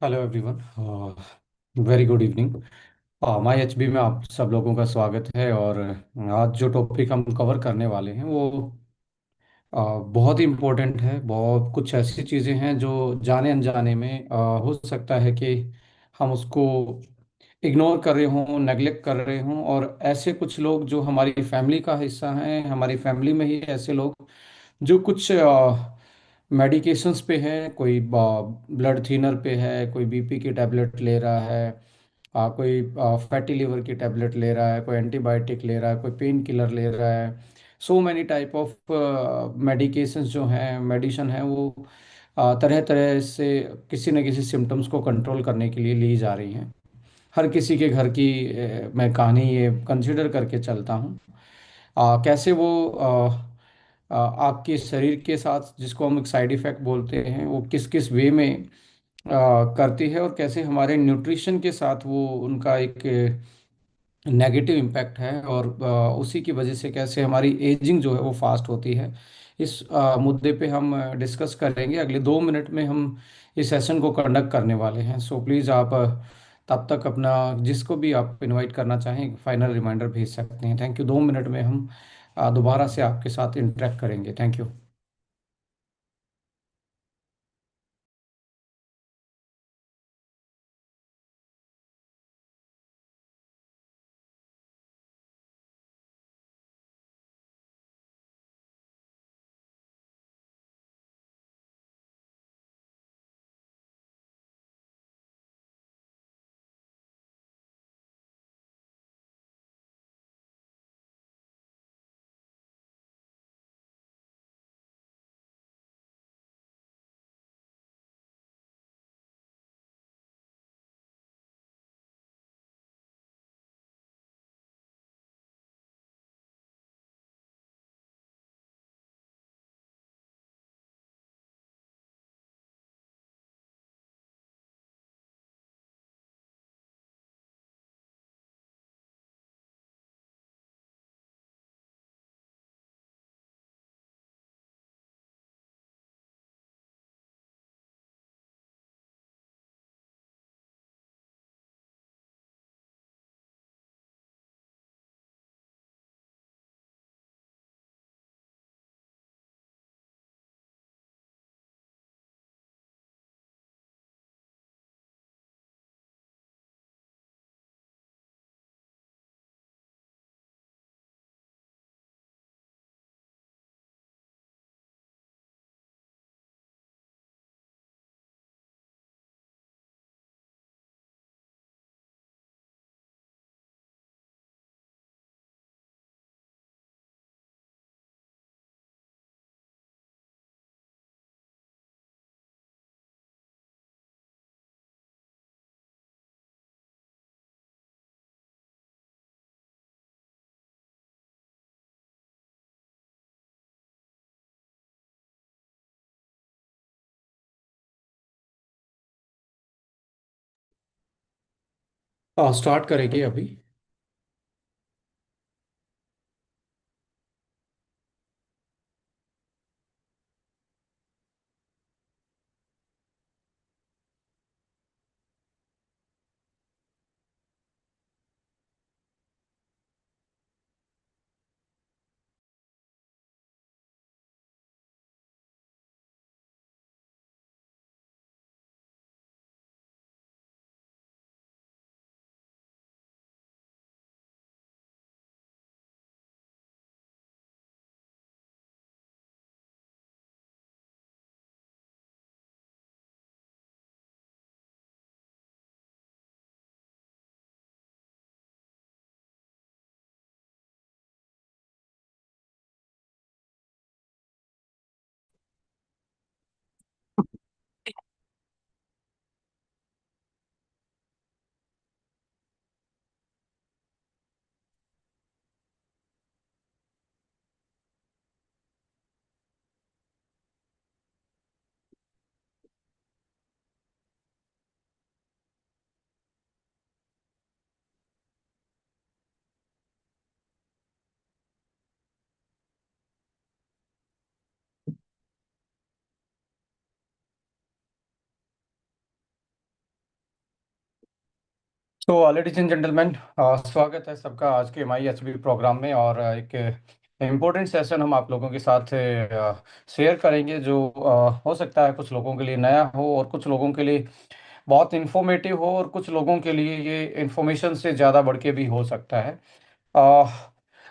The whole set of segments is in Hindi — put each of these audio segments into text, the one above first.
Hello everyone. Very good evening. My HB में आप सब लोगों का स्वागत है। और आज जो टॉपिक हम कवर करने वाले हैं वो बहुत ही इम्पोर्टेंट है। बहुत कुछ ऐसी चीज़ें हैं जो जाने अनजाने में हो सकता है कि हम उसको इग्नोर कर रहे हों, नेगलेक्ट कर रहे हों। और ऐसे कुछ लोग जो हमारी फैमिली का हिस्सा हैं, हमारी फैमिली में ही ऐसे लोग जो कुछ मेडिकेशंस पे है, कोई ब्लड थिनर पे है, कोई बीपी की टैबलेट ले रहा है, कोई फैटी लिवर की टैबलेट ले रहा है, कोई एंटीबायोटिक ले रहा है, कोई पेन किलर ले रहा है। So many type of medications जो हैं, मेडिसिन है, वो तरह तरह से किसी न किसी सिम्टम्स को कंट्रोल करने के लिए ली जा रही हैं। हर किसी के घर की मैं कहानी ये कंसिडर करके चलता हूँ। कैसे वो आपके शरीर के साथ, जिसको हम एक साइड इफेक्ट बोलते हैं, वो किस किस वे में करती है, और कैसे हमारे न्यूट्रिशन के साथ वो उनका एक नेगेटिव इम्पैक्ट है। और उसी की वजह से कैसे हमारी एजिंग जो है वो फास्ट होती है। इस मुद्दे पे हम डिस्कस करेंगे। अगले 2 मिनट में हम इस सेशन को कंडक्ट करने वाले हैं। सो प्लीज़ आप तब तक अपना, जिसको भी आप इनवाइट करना चाहें, फाइनल रिमाइंडर भेज सकते हैं। Thank you. 2 मिनट में हम दोबारा से आपके साथ इंटरेक्ट करेंगे। Thank you. स्टार्ट करेंगे अभी। तो लेडीज एंड जेंटलमैन, स्वागत है सबका आज के माई एचबी प्रोग्राम में। और एक इम्पोर्टेंट सेशन हम आप लोगों के साथ शेयर करेंगे, जो हो सकता है कुछ लोगों के लिए नया हो और कुछ लोगों के लिए बहुत इंफॉर्मेटिव हो, और कुछ लोगों के लिए ये इंफॉर्मेशन से ज़्यादा बढ़ के भी हो सकता है। अ,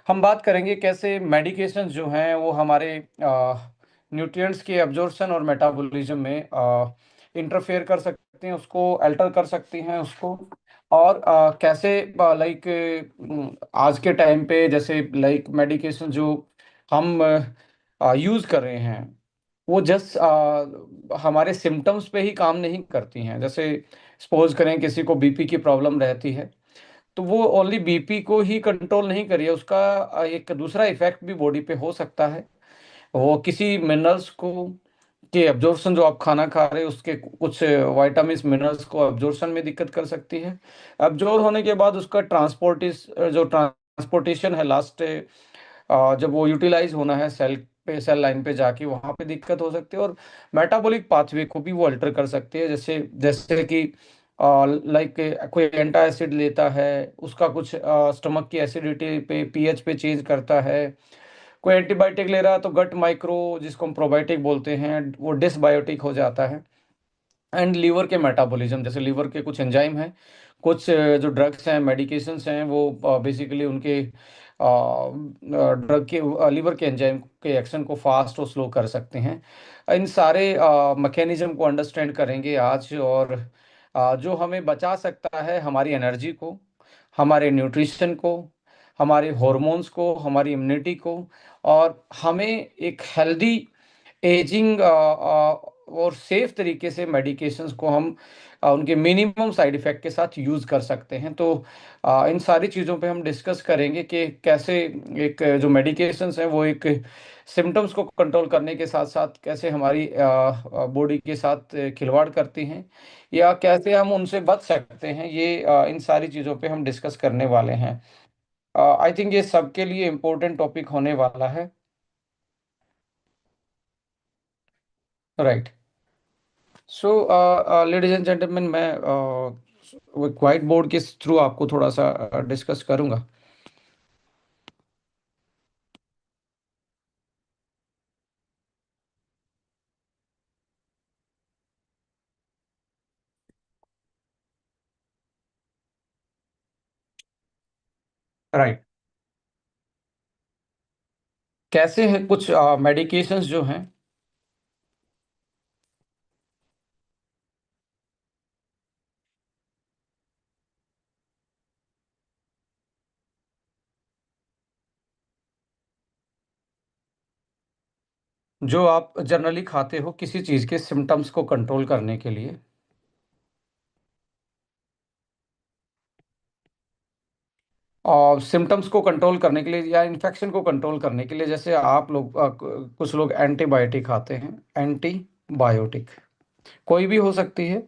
हम बात करेंगे कैसे मेडिकेशंस जो हैं वो हमारे न्यूट्रिएंट्स के एब्जॉर्प्शन और मेटाबॉलिज्म में इंटरफेयर कर सकते हैं, उसको अल्टर कर सकती हैं उसको। और कैसे लाइक आज के टाइम पे जैसे लाइक मेडिकेशन जो हम यूज़ कर रहे हैं, वो जस्ट हमारे सिम्टम्स पे ही काम नहीं करती हैं। जैसे सपोज करें किसी को बीपी की प्रॉब्लम रहती है, तो वो ओनली बीपी को ही कंट्रोल नहीं करिए, उसका एक दूसरा इफेक्ट भी बॉडी पे हो सकता है। वो किसी मिनरल्स को के एब्जॉर्प्शन, जो आप खाना खा रहे हैं उसके कुछ वाइटामिन मिनरल्स को एब्जॉर्प्शन में दिक्कत कर सकती है। एब्जॉर्ब होने के बाद उसका ट्रांसपोर्टेशन है लास्ट, जब वो यूटिलाइज होना है सेल पे, सेल लाइन पे जाके वहाँ पे दिक्कत हो सकती है। और मेटाबॉलिक पाथवे को भी वो अल्टर कर सकती है। जैसे जैसे कि लाइक कोई एंटा एसिड लेता है, उसका कुछ स्टमक की एसिडिटी पे, पीएच पे चेंज करता है। कोई एंटीबायोटिक ले रहा है तो गट माइक्रो, जिसको हम प्रोबायोटिक बोलते हैं, वो डिसबायोटिक हो जाता है। एंड लीवर के मेटाबॉलिज्म, जैसे लीवर के कुछ एंजाइम हैं, कुछ जो ड्रग्स हैं, मेडिकेशंस हैं, वो बेसिकली उनके ड्रग के लीवर के एंजाइम के एक्शन को फास्ट और स्लो कर सकते हैं। इन सारे मैकेनिज्म को अंडरस्टैंड करेंगे आज। और जो हमें बचा सकता है हमारी एनर्जी को, हमारे न्यूट्रिशन को, हमारे हॉर्मोन्स को, हमारी इम्यूनिटी को, और हमें एक हेल्दी एजिंग और सेफ तरीके से मेडिकेशंस को हम उनके मिनिमम साइड इफ़ेक्ट के साथ यूज़ कर सकते हैं। तो इन सारी चीज़ों पे हम डिस्कस करेंगे कि कैसे एक जो मेडिकेशंस हैं वो एक सिम्टम्स को कंट्रोल करने के साथ साथ कैसे हमारी बॉडी के साथ खिलवाड़ करती हैं, या कैसे हम उनसे बच सकते हैं। ये इन सारी चीज़ों पे हम डिस्कस करने वाले हैं। आई थिंक ये सबके लिए इम्पोर्टेंट टॉपिक होने वाला है। Right. So ladies and gentleman, मैं एक वाइट बोर्ड के थ्रू आपको थोड़ा सा डिस्कस करूंगा। राइट। कैसे हैं कुछ मेडिकेशंस जो हैं, जो आप जनरली खाते हो किसी चीज़ के सिम्टम्स को कंट्रोल करने के लिए, और सिम्टम्स को कंट्रोल करने के लिए या इन्फेक्शन को कंट्रोल करने के लिए। जैसे आप लोग कुछ लोग एंटीबायोटिक खाते हैं। एंटीबायोटिक कोई भी हो सकती है।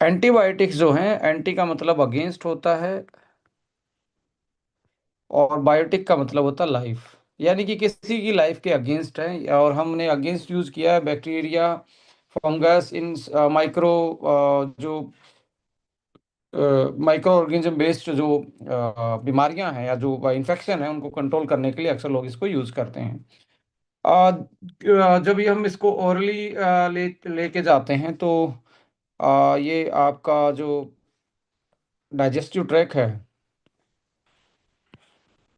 एंटीबायोटिक्स जो हैं, एंटी का मतलब अगेंस्ट होता है, और बायोटिक का मतलब होता है लाइफ, यानी कि किसी की लाइफ के अगेंस्ट है। और हमने अगेंस्ट यूज किया है बैक्टीरिया, फंगस, इन माइक्रो जो माइक्रो ऑर्गेनिज्म बेस्ड जो बीमारियां हैं या जो इन्फेक्शन है, उनको कंट्रोल करने के लिए अक्सर लोग इसको यूज करते हैं। जब ये हम इसको ओरली लेके जाते हैं, तो ये आपका जो डाइजेस्टिव ट्रैक है,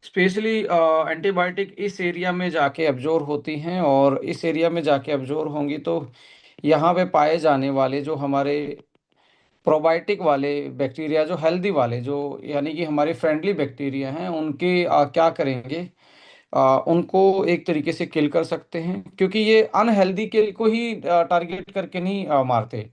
स्पेशली एंटीबायोटिक इस एरिया में जाके अब्जॉर्ब होती हैं। और इस एरिया में जाके अब्जॉर्ब होंगी तो यहाँ पे पाए जाने वाले जो हमारे प्रोबायोटिक वाले बैक्टीरिया, जो हेल्दी वाले, जो यानी कि हमारे फ्रेंडली बैक्टीरिया हैं, उनके क्या करेंगे, उनको एक तरीके से किल कर सकते हैं। क्योंकि ये अनहेल्दी किल को ही टारगेट करके नहीं मारते,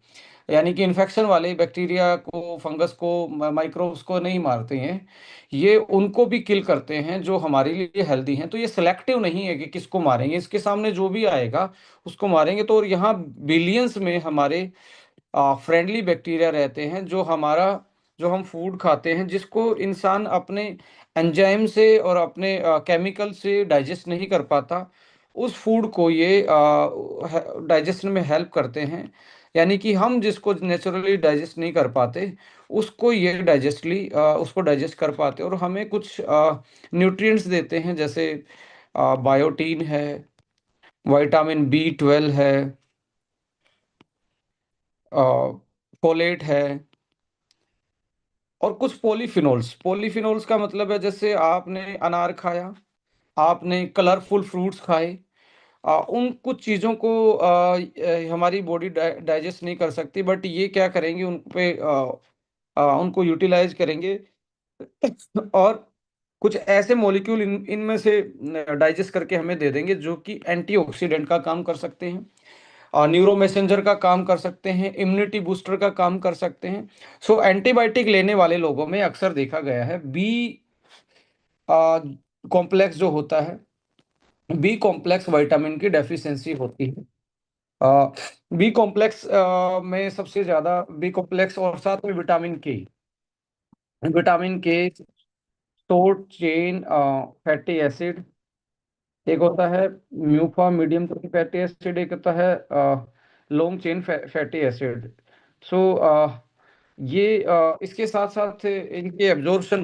यानी कि इन्फेक्शन वाले बैक्टीरिया को, फंगस को, माइक्रोब्स को नहीं मारते हैं। ये उनको भी किल करते हैं जो हमारे लिए हेल्दी हैं। तो ये सिलेक्टिव नहीं है कि किसको मारेंगे, इसके सामने जो भी आएगा उसको मारेंगे। तो और यहाँ बिलियंस में हमारे फ्रेंडली बैक्टीरिया रहते हैं, जो हमारा, जो हम फूड खाते हैं, जिसको इंसान अपने एंजाइम से और अपने केमिकल से डाइजेस्ट नहीं कर पाता, उस फूड को ये डाइजेशन में हेल्प करते हैं। यानी कि हम जिसको नेचुरली डाइजेस्ट नहीं कर पाते, उसको ये उसको डाइजेस्ट कर पाते, और हमें कुछ न्यूट्रिएंट्स देते हैं, जैसे बायोटीन है, विटामिन B12 है, फोलेट है, और कुछ पॉलीफिनोल्स। पॉलीफिनोल्स का मतलब है, जैसे आपने अनार खाया, आपने कलरफुल फ्रूट्स खाए, उन कुछ चीज़ों को हमारी बॉडी डाइजेस्ट नहीं कर सकती, बट ये क्या करेंगे, उन पे उनको यूटिलाइज करेंगे और कुछ ऐसे मॉलिक्यूल इनमें से डाइजेस्ट करके हमें दे देंगे, जो कि एंटीऑक्सीडेंट का काम कर सकते हैं, न्यूरो मैसेंजर का काम कर सकते हैं, इम्यूनिटी बूस्टर का काम कर सकते हैं। सो एंटीबायोटिक लेने वाले लोगों में अक्सर देखा गया है, बी कॉम्प्लेक्स जो होता है, बी कॉम्प्लेक्स विटामिन की डेफिशिएंसी होती है। बी कॉम्प्लेक्स में सबसे ज्यादा बी कॉम्प्लेक्स, और साथ में विटामिन के शॉर्ट चेन फैटी एसिड, एक होता है म्यूफा मीडियम चेन फैटी एसिड, एक होता है लॉन्ग चेन फैटी एसिड। सो ये इसके साथ साथ इनके एब्जॉर्प्शन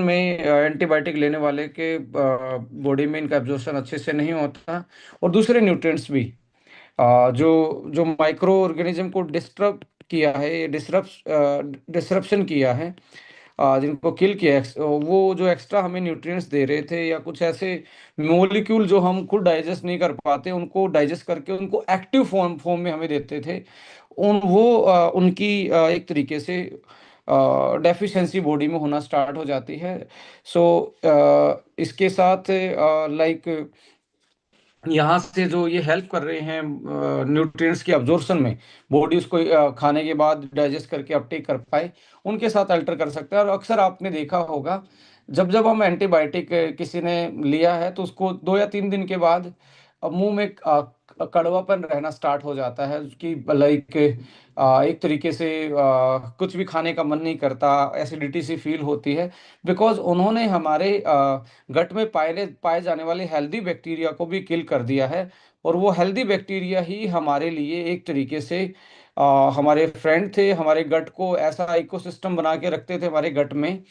में एंटीबायोटिक लेने वाले के बॉडी में इनका एब्जॉर्प्शन अच्छे से नहीं होता, और दूसरे न्यूट्रिएंट्स भी जो जो माइक्रो ऑर्गेनिज्म को डिस्टर्ब किया है, डिसरप्शन किया है, जिनको किल किया है, वो जो एक्स्ट्रा हमें न्यूट्रिएंट्स दे रहे थे, या कुछ ऐसे मोलिक्यूल जो हम खुद डाइजेस्ट नहीं कर पाते, उनको डाइजेस्ट करके उनको एक्टिव फॉर्म फॉर्म में हमें देते थे, उनकी एक तरीके से डेफिशिएंसी बॉडी में होना स्टार्ट हो जाती है। सो इसके साथ लाइक यहाँ से जो ये हेल्प कर रहे हैं न्यूट्रिएंट्स की अब्जॉर्प्शन में, बॉडी उसको खाने के बाद डाइजेस्ट करके अपटेक कर पाए, उनके साथ अल्टर कर सकता है। और अक्सर आपने देखा होगा, जब जब हम एंटीबायोटिक किसी ने लिया है, तो उसको 2 या 3 दिन के बाद मुंह में कड़वापन रहना स्टार्ट हो जाता है, कि लाइक एक तरीके से कुछ भी खाने का मन नहीं करता, एसिडिटी सी फील होती है, बिकॉज उन्होंने हमारे गट में पाए जाने वाले हेल्दी बैक्टीरिया को भी किल कर दिया है। और वो हेल्दी बैक्टीरिया ही हमारे लिए एक तरीके से हमारे फ्रेंड थे, हमारे गट को ऐसा इकोसिस्टम बना के रखते थे हमारे गट में,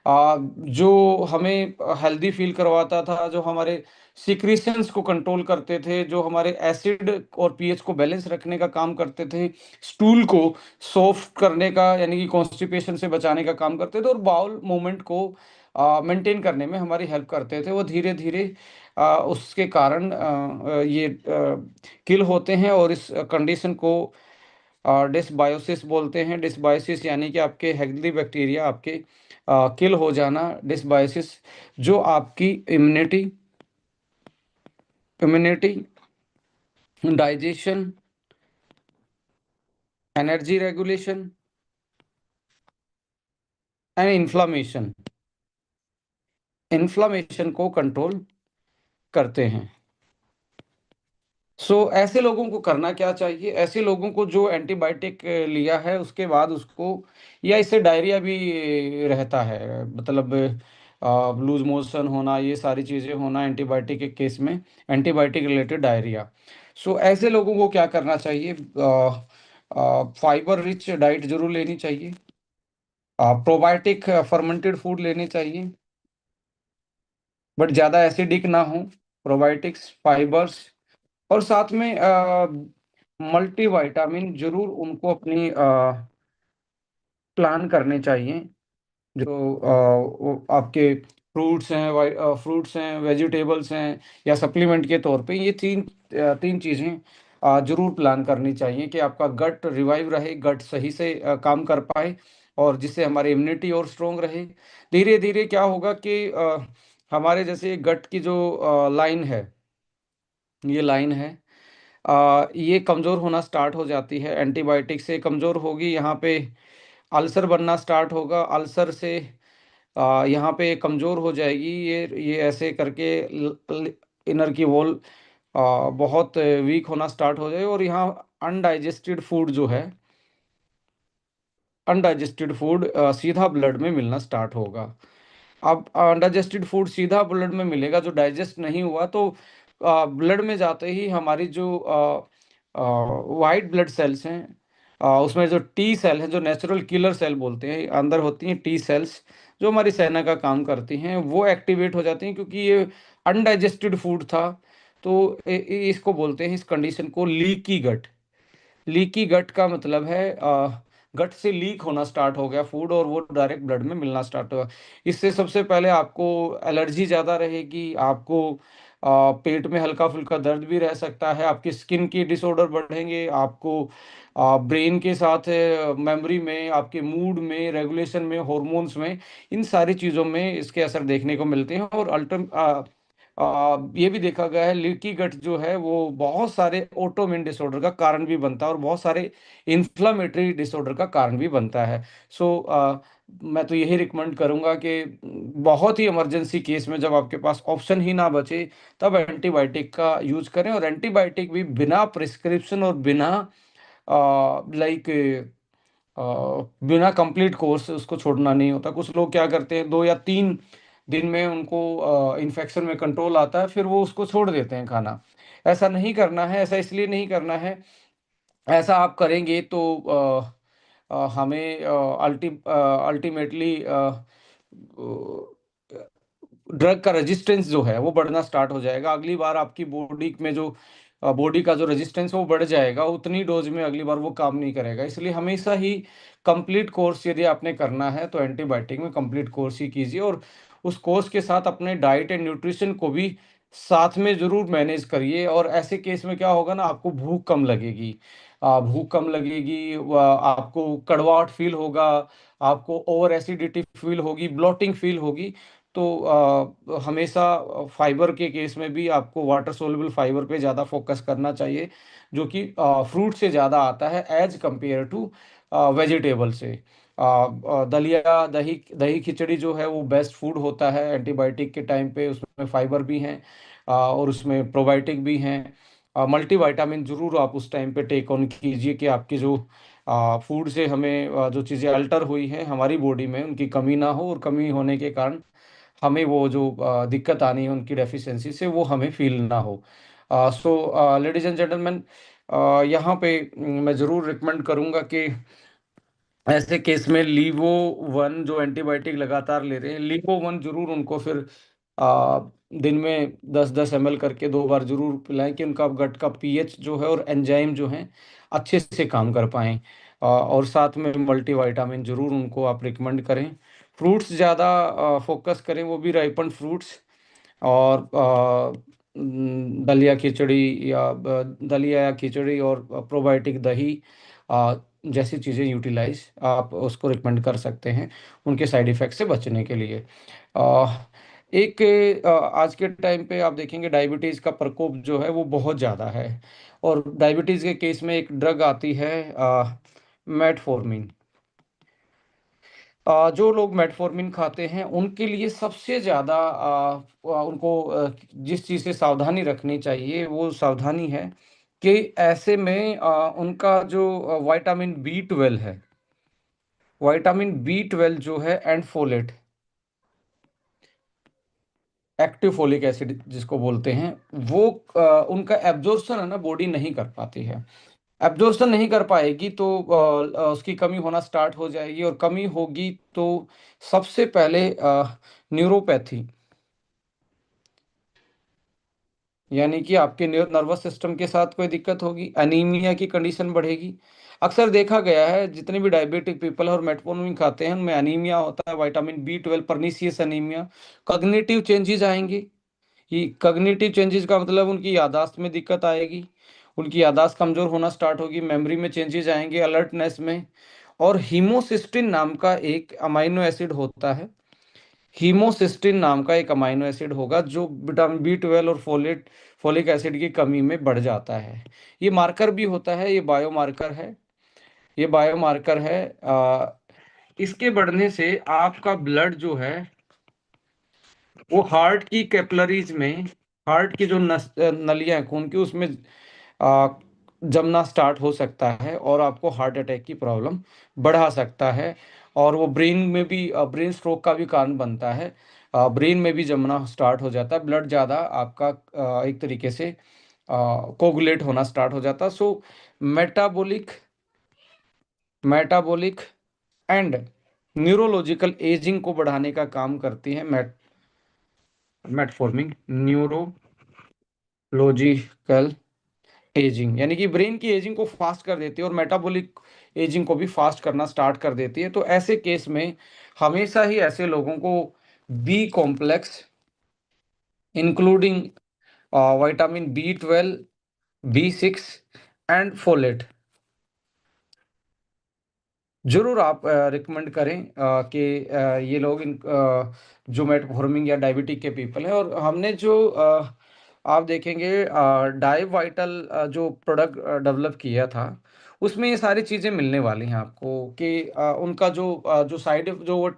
जो हमें हेल्दी फील करवाता था, जो हमारे सिक्रीशंस को कंट्रोल करते थे, जो हमारे एसिड और पीएच को बैलेंस रखने का काम करते थे, स्टूल को सॉफ्ट करने का यानी कि कॉन्स्टिपेशन से बचाने का काम करते थे, और बाउल मूवमेंट को मेंटेन करने में हमारी हेल्प करते थे। वो धीरे धीरे उसके कारण ये किल होते हैं, और इस कंडीशन को डिसबायोसिस बोलते हैं। डिसबायोसिस यानी कि आपके हेल्दी बैक्टीरिया आपके किल हो जाना, डिसबायोसिस, जो आपकी immunity, digestion, energy regulation and inflammation को कंट्रोल करते हैं। ऐसे लोगों को करना क्या चाहिए? ऐसे लोगों को जो एंटीबायोटिक लिया है उसके बाद उसको, या इससे डायरिया भी रहता है, मतलब लूज मोशन होना, ये सारी चीज़ें होना एंटीबायोटिक के केस में, एंटीबायोटिक रिलेटेड डायरिया। ऐसे लोगों को क्या करना चाहिए? फाइबर रिच डाइट जरूर लेनी चाहिए, प्रोबायोटिक फर्मेंटेड फूड लेने चाहिए, बट ज़्यादा एसिडिक ना हो, प्रोबायोटिक्स, फाइबर्स, और साथ में मल्टीविटामिन जरूर उनको अपनी प्लान करने चाहिए, जो वो आपके फ्रूट्स हैं, वेजिटेबल्स हैं, या सप्लीमेंट के तौर पे, ये तीन चीज़ें जरूर प्लान करनी चाहिए, कि आपका गट रिवाइव रहे, गट सही से काम कर पाए, और जिससे हमारी इम्यूनिटी और स्ट्रोंग रहे। धीरे धीरे क्या होगा कि हमारे जैसे गट की जो लाइन है, ये कमज़ोर होना स्टार्ट हो जाती है, एंटीबायोटिक से कमज़ोर होगी, यहाँ पे अल्सर बनना स्टार्ट होगा, अल्सर से यहाँ पे कमज़ोर हो जाएगी, ये ऐसे करके इनर की वॉल बहुत वीक होना स्टार्ट हो जाए, और यहाँ अनडाइजेस्टेड फूड जो है अनडाइजेस्टेड फूड सीधा ब्लड में मिलना स्टार्ट होगा। अब अनडाइजेस्टेड फूड सीधा ब्लड में मिलेगा, जो डाइजेस्ट नहीं हुआ, तो ब्लड में जाते ही हमारी जो वाइट ब्लड सेल्स हैं। उसमें जो टी सेल है, जो नेचुरल किलर सेल बोलते हैं, अंदर होती हैं टी सेल्स, जो हमारी सेना का काम करती हैं, वो एक्टिवेट हो जाती हैं, क्योंकि ये अनडाइजेस्टेड फूड था। तो इसको बोलते हैं, इस कंडीशन को, लीकी गट। लीकी गट का मतलब है गट से लीक होना स्टार्ट हो गया फूड, और वो डायरेक्ट ब्लड में मिलना स्टार्ट हुआ। इससे सबसे पहले आपको एलर्जी ज़्यादा रहेगी, आपको पेट में हल्का फुल्का दर्द भी रह सकता है, आपकी स्किन की डिसऑर्डर बढ़ेंगे, आपको ब्रेन के साथ, मेमोरी में, आपके मूड में, रेगुलेशन में, हॉर्मोन्स में, इन सारी चीज़ों में इसके असर देखने को मिलते हैं। और ये भी देखा गया है, लीकी गट जो है वो बहुत सारे ऑटोइम्यून डिसऑर्डर का कारण भी बनता है, और बहुत सारे इन्फ्लामेटरी डिसऑर्डर का कारण भी बनता है। मैं तो यही रिकमेंड करूंगा कि बहुत ही इमरजेंसी केस में, जब आपके पास ऑप्शन ही ना बचे, तब एंटीबायोटिक का यूज करें। और एंटीबायोटिक भी बिना प्रिस्क्रिप्शन और बिना लाइक बिना कंप्लीट कोर्स उसको छोड़ना नहीं होता। कुछ लोग क्या करते हैं, 2 या 3 दिन में उनको इन्फेक्शन में कंट्रोल आता है, फिर वो उसको छोड़ देते हैं खाना। ऐसा नहीं करना है, ऐसा इसलिए नहीं करना है। ऐसा आप करेंगे तो हमें अल्टीमेटली ड्रग का रेजिस्टेंस जो है वो बढ़ना स्टार्ट हो जाएगा। अगली बार आपकी बॉडी में जो बॉडी का जो रेजिस्टेंस है वो बढ़ जाएगा, उतनी डोज में अगली बार वो काम नहीं करेगा। इसलिए हमेशा ही कंप्लीट कोर्स यदि आपने करना है तो एंटीबायोटिक में कंप्लीट कोर्स ही कीजिए, और उस कोर्स के साथ अपने डाइट एंड न्यूट्रिशन को भी साथ में ज़रूर मैनेज करिए। और ऐसे केस में क्या होगा ना, आपको भूख कम लगेगी, भूख कम लगेगी, आपको कड़वाहट फील होगा, आपको ओवर एसिडिटी फील होगी, ब्लोटिंग फील होगी। तो हमेशा फाइबर के केस में भी आपको वाटर सोल्युबल फाइबर पे ज़्यादा फोकस करना चाहिए, जो कि फ्रूट से ज़्यादा आता है एज कंपेयर टू वेजिटेबल से। दलिया दही दही खिचड़ी जो है वो बेस्ट फूड होता है एंटीबायोटिक के टाइम पे। उसमें फाइबर भी हैं, और उसमें प्रोबायोटिक भी हैं। मल्टीविटामिन ज़रूर आप उस टाइम पे टेक ऑन कीजिए, कि आपकी जो फूड से हमें जो चीज़ें अल्टर हुई हैं हमारी बॉडी में, उनकी कमी ना हो, और कमी होने के कारण हमें वो जो दिक्कत आनी है उनकी डेफिशिएंसी से, वो हमें फील ना हो। सो लेडीज एंड जेंटलमैन, यहाँ पे मैं ज़रूर रिकमेंड करूँगा कि ऐसे केस में लीवो वन, जो एंटीबायोटिक लगातार ले रहे हैं, लीवो वन जरूर उनको फिर आ, दिन में 10-10 ml करके 2 बार जरूर पिलाएं, कि उनका गट का पीएच जो है और एंजाइम जो हैं अच्छे से काम कर पाएं। और साथ में मल्टीविटामिन जरूर उनको आप रिकमेंड करें। फ्रूट्स ज़्यादा फोकस करें, वो भी राइपन फ्रूट्स। और दलिया खिचड़ी दलिया या खिचड़ी और प्रोबायोटिक दही जैसी चीज़ें यूटिलाइज आप उसको रिकमेंड कर सकते हैं, उनके साइड इफ़ेक्ट से बचने के लिए। अ, एक आज के टाइम पे आप देखेंगे डायबिटीज़ का प्रकोप जो है वो बहुत ज़्यादा है। और डायबिटीज़ के केस में एक ड्रग आती है, मेटफॉर्मिन। जो लोग मेटफॉर्मिन खाते हैं उनके लिए सबसे ज़्यादा उनको जिस चीज़ से सावधानी रखनी चाहिए, वो सावधानी है कि ऐसे में उनका जो विटामिन B12 है, विटामिन B12 जो है, and folate, active folic acid जिसको बोलते हैं, वो उनका एब्जॉर्प्शन है ना, बॉडी नहीं कर पाती है। एब्जॉर्प्शन नहीं कर पाएगी तो उसकी कमी होना स्टार्ट हो जाएगी, और कमी होगी तो सबसे पहले न्यूरोपैथी, यानी कि आपके नर्वस सिस्टम के साथ कोई दिक्कत होगी, एनीमिया की कंडीशन बढ़ेगी। अक्सर देखा गया है जितने भी डायबिटिक पीपल और मेटफॉर्मिन खाते हैं उनमें एनीमिया होता है, vitamin B12 pernicious anaemia. Cognitive changes आएंगे। ये कॉग्निटिव चेंजेस का मतलब उनकी याददाश्त में दिक्कत आएगी, उनकी याददाश्त कमजोर होना स्टार्ट होगी, मेमोरी में चेंजेस आएंगे, अलर्टनेस में। और हीमोसिस्टिन नाम का एक अमाइनो एसिड होता है, हीमोसिस्टिन नाम का एक अमाइनो एसिड होगा, जो विटामिन B12 और फोलिक एसिड की कमी में बढ़ जाता है। ये मार्कर भी होता है, ये बायोमार्कर है, ये बायोमार्कर है। इसके बढ़ने से आपका ब्लड जो है वो हार्ट की कैपिलरीज में, हार्ट की जो नलियां हैं खून की, उसमें आ, जमना स्टार्ट हो सकता है, और आपको हार्ट अटैक की प्रॉब्लम बढ़ा सकता है। और वो ब्रेन में भी, ब्रेन स्ट्रोक का भी कारण बनता है। ब्रेन में भी जमना स्टार्ट हो जाता है, ब्लड ज़्यादा आपका एक तरीके से कोगुलेट होना स्टार्ट हो जाता। So metabolic metabolic and neurological ageing को बढ़ाने का काम करती है मेटफॉर्मिंग। न्यूरोलॉजिकल एजिंग यानी कि ब्रेन की एजिंग को फास्ट कर देती है और मेटाबॉलिक एजिंग को भी फास्ट करना स्टार्ट कर देती है। तो ऐसे केस में हमेशा ही ऐसे लोगों को B complex including vitamin B12, B6 and folate जरूर आप रिकमेंड करें कि ये लोग जो मेटफॉर्मिंग या डायबिटिक के पीपल हैं। और हमने जो आप देखेंगे डाई वाइटल जो प्रोडक्ट डेवलप किया था, उसमें ये सारी चीज़ें मिलने वाली हैं आपको कि उनका जो साइड जो वो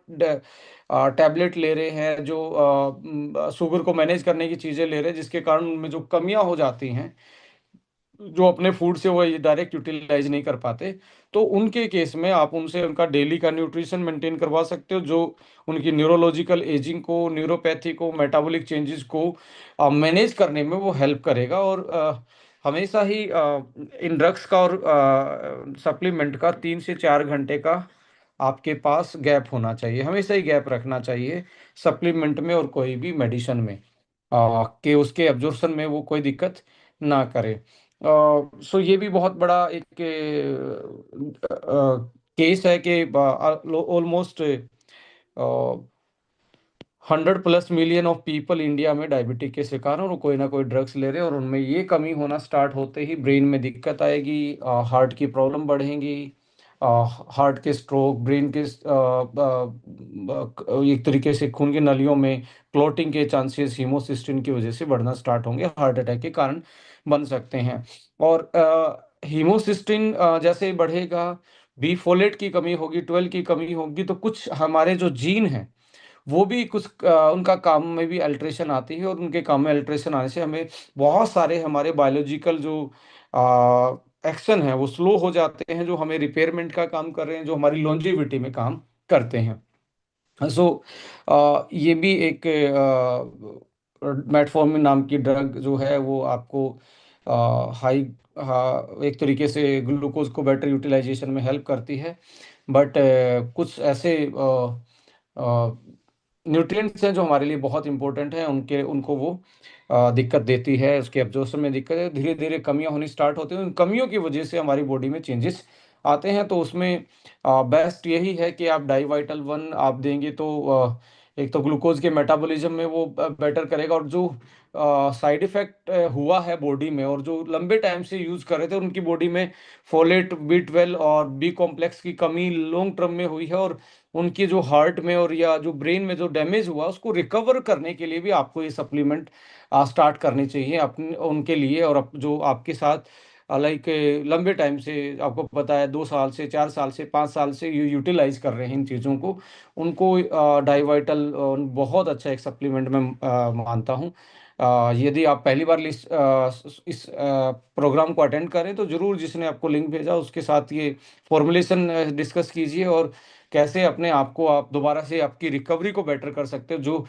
टैबलेट ले रहे हैं, जो शुगर को मैनेज करने की चीज़ें ले रहे हैं, जिसके कारण उनमें जो कमियां हो जाती हैं, जो अपने फूड से वो डायरेक्ट यूटिलाइज नहीं कर पाते, तो उनके केस में आप उनसे उनका डेली का न्यूट्रिशन मेंटेन करवा सकते हो, जो उनकी न्यूरोलॉजिकल एजिंग को, न्यूरोपैथी को, मेटाबॉलिक चेंजेस को मैनेज करने में वो हेल्प करेगा। और हमेशा ही इन ड्रग्स का और सप्लीमेंट का 3 से 4 घंटे का आपके पास गैप होना चाहिए, हमेशा ही गैप रखना चाहिए सप्लीमेंट में और कोई भी मेडिसिन में, कि उसके एब्जॉर्प्शन में वो कोई दिक्कत ना करे। सो ये भी बहुत बड़ा एक केस है कि almost 100+ million of people India में डायबिटिक के शिकार हैं और वो कोई ना कोई ड्रग्स ले रहे हैं, और उनमें ये कमी होना स्टार्ट होते ही ब्रेन में दिक्कत आएगी, हार्ट की प्रॉब्लम बढ़ेंगी, हार्ट के स्ट्रोक, ब्रेन के एक तरीके से खून की नलियों में क्लॉटिंग के चांसेस हीमोसिस्टिन की वजह से बढ़ना स्टार्ट होंगे, हार्ट अटैक के कारण बन सकते हैं। और हीमोसिस्टिन जैसे ही बढ़ेगा, बी फोलेट की कमी होगी, 12 की कमी होगी, तो कुछ हमारे जो जीन हैं वो भी कुछ उनका काम में भी अल्ट्रेशन आती है, और उनके काम में अल्ट्रेशन आने से हमें बहुत सारे हमारे बायोलॉजिकल जो एक्शन है वो स्लो हो जाते हैं, जो हमें रिपेयरमेंट का काम कर रहे हैं, जो हमारी लॉन्जेविटी में काम करते हैं। सो ये भी एक मेटफॉर्मिन नाम की ड्रग जो है वो आपको हाई एक तरीके से ग्लूकोज को बेटर यूटिलाइजेशन में हेल्प करती है। बट कुछ ऐसे न्यूट्रिएंट्स हैं जो हमारे लिए बहुत इंपॉर्टेंट हैं, उनके उनको वो दिक्कत देती है, उसके एब्जॉर्प्शन में दिक्कत है, धीरे धीरे कमियां होनी स्टार्ट होती हैं, उन कमियों की वजह से हमारी बॉडी में चेंजेस आते हैं। तो उसमें बेस्ट यही है कि आप डाई वाइटल 1 आप देंगे तो एक तो ग्लूकोज के मेटाबॉलिज्म में वो बेटर करेगा, और जो साइड इफेक्ट हुआ है बॉडी में और जो लंबे टाइम से यूज कर रहे थे उनकी बॉडी में फोलेट, B12 और बी कॉम्प्लेक्स की कमी लॉन्ग टर्म में हुई है, और उनकी जो हार्ट में और या जो ब्रेन में जो डैमेज हुआ उसको रिकवर करने के लिए भी आपको ये सप्लीमेंट स्टार्ट करनी चाहिए अपने उनके लिए। और जो आपके साथ लाइक लंबे टाइम से आपको पता है 2 साल से 4 साल से 5 साल से यूटिलाइज कर रहे हैं इन चीज़ों को, उनको डाइवाइटल बहुत अच्छा एक सप्लीमेंट में मानता हूँ। यदि आप पहली बार इस प्रोग्राम को अटेंड करें तो जरूर जिसने आपको लिंक भेजा उसके साथ ये फॉर्मुलेशन डिस्कस कीजिए, और कैसे अपने आप को आप दोबारा से आपकी रिकवरी को बेटर कर सकते हो, जो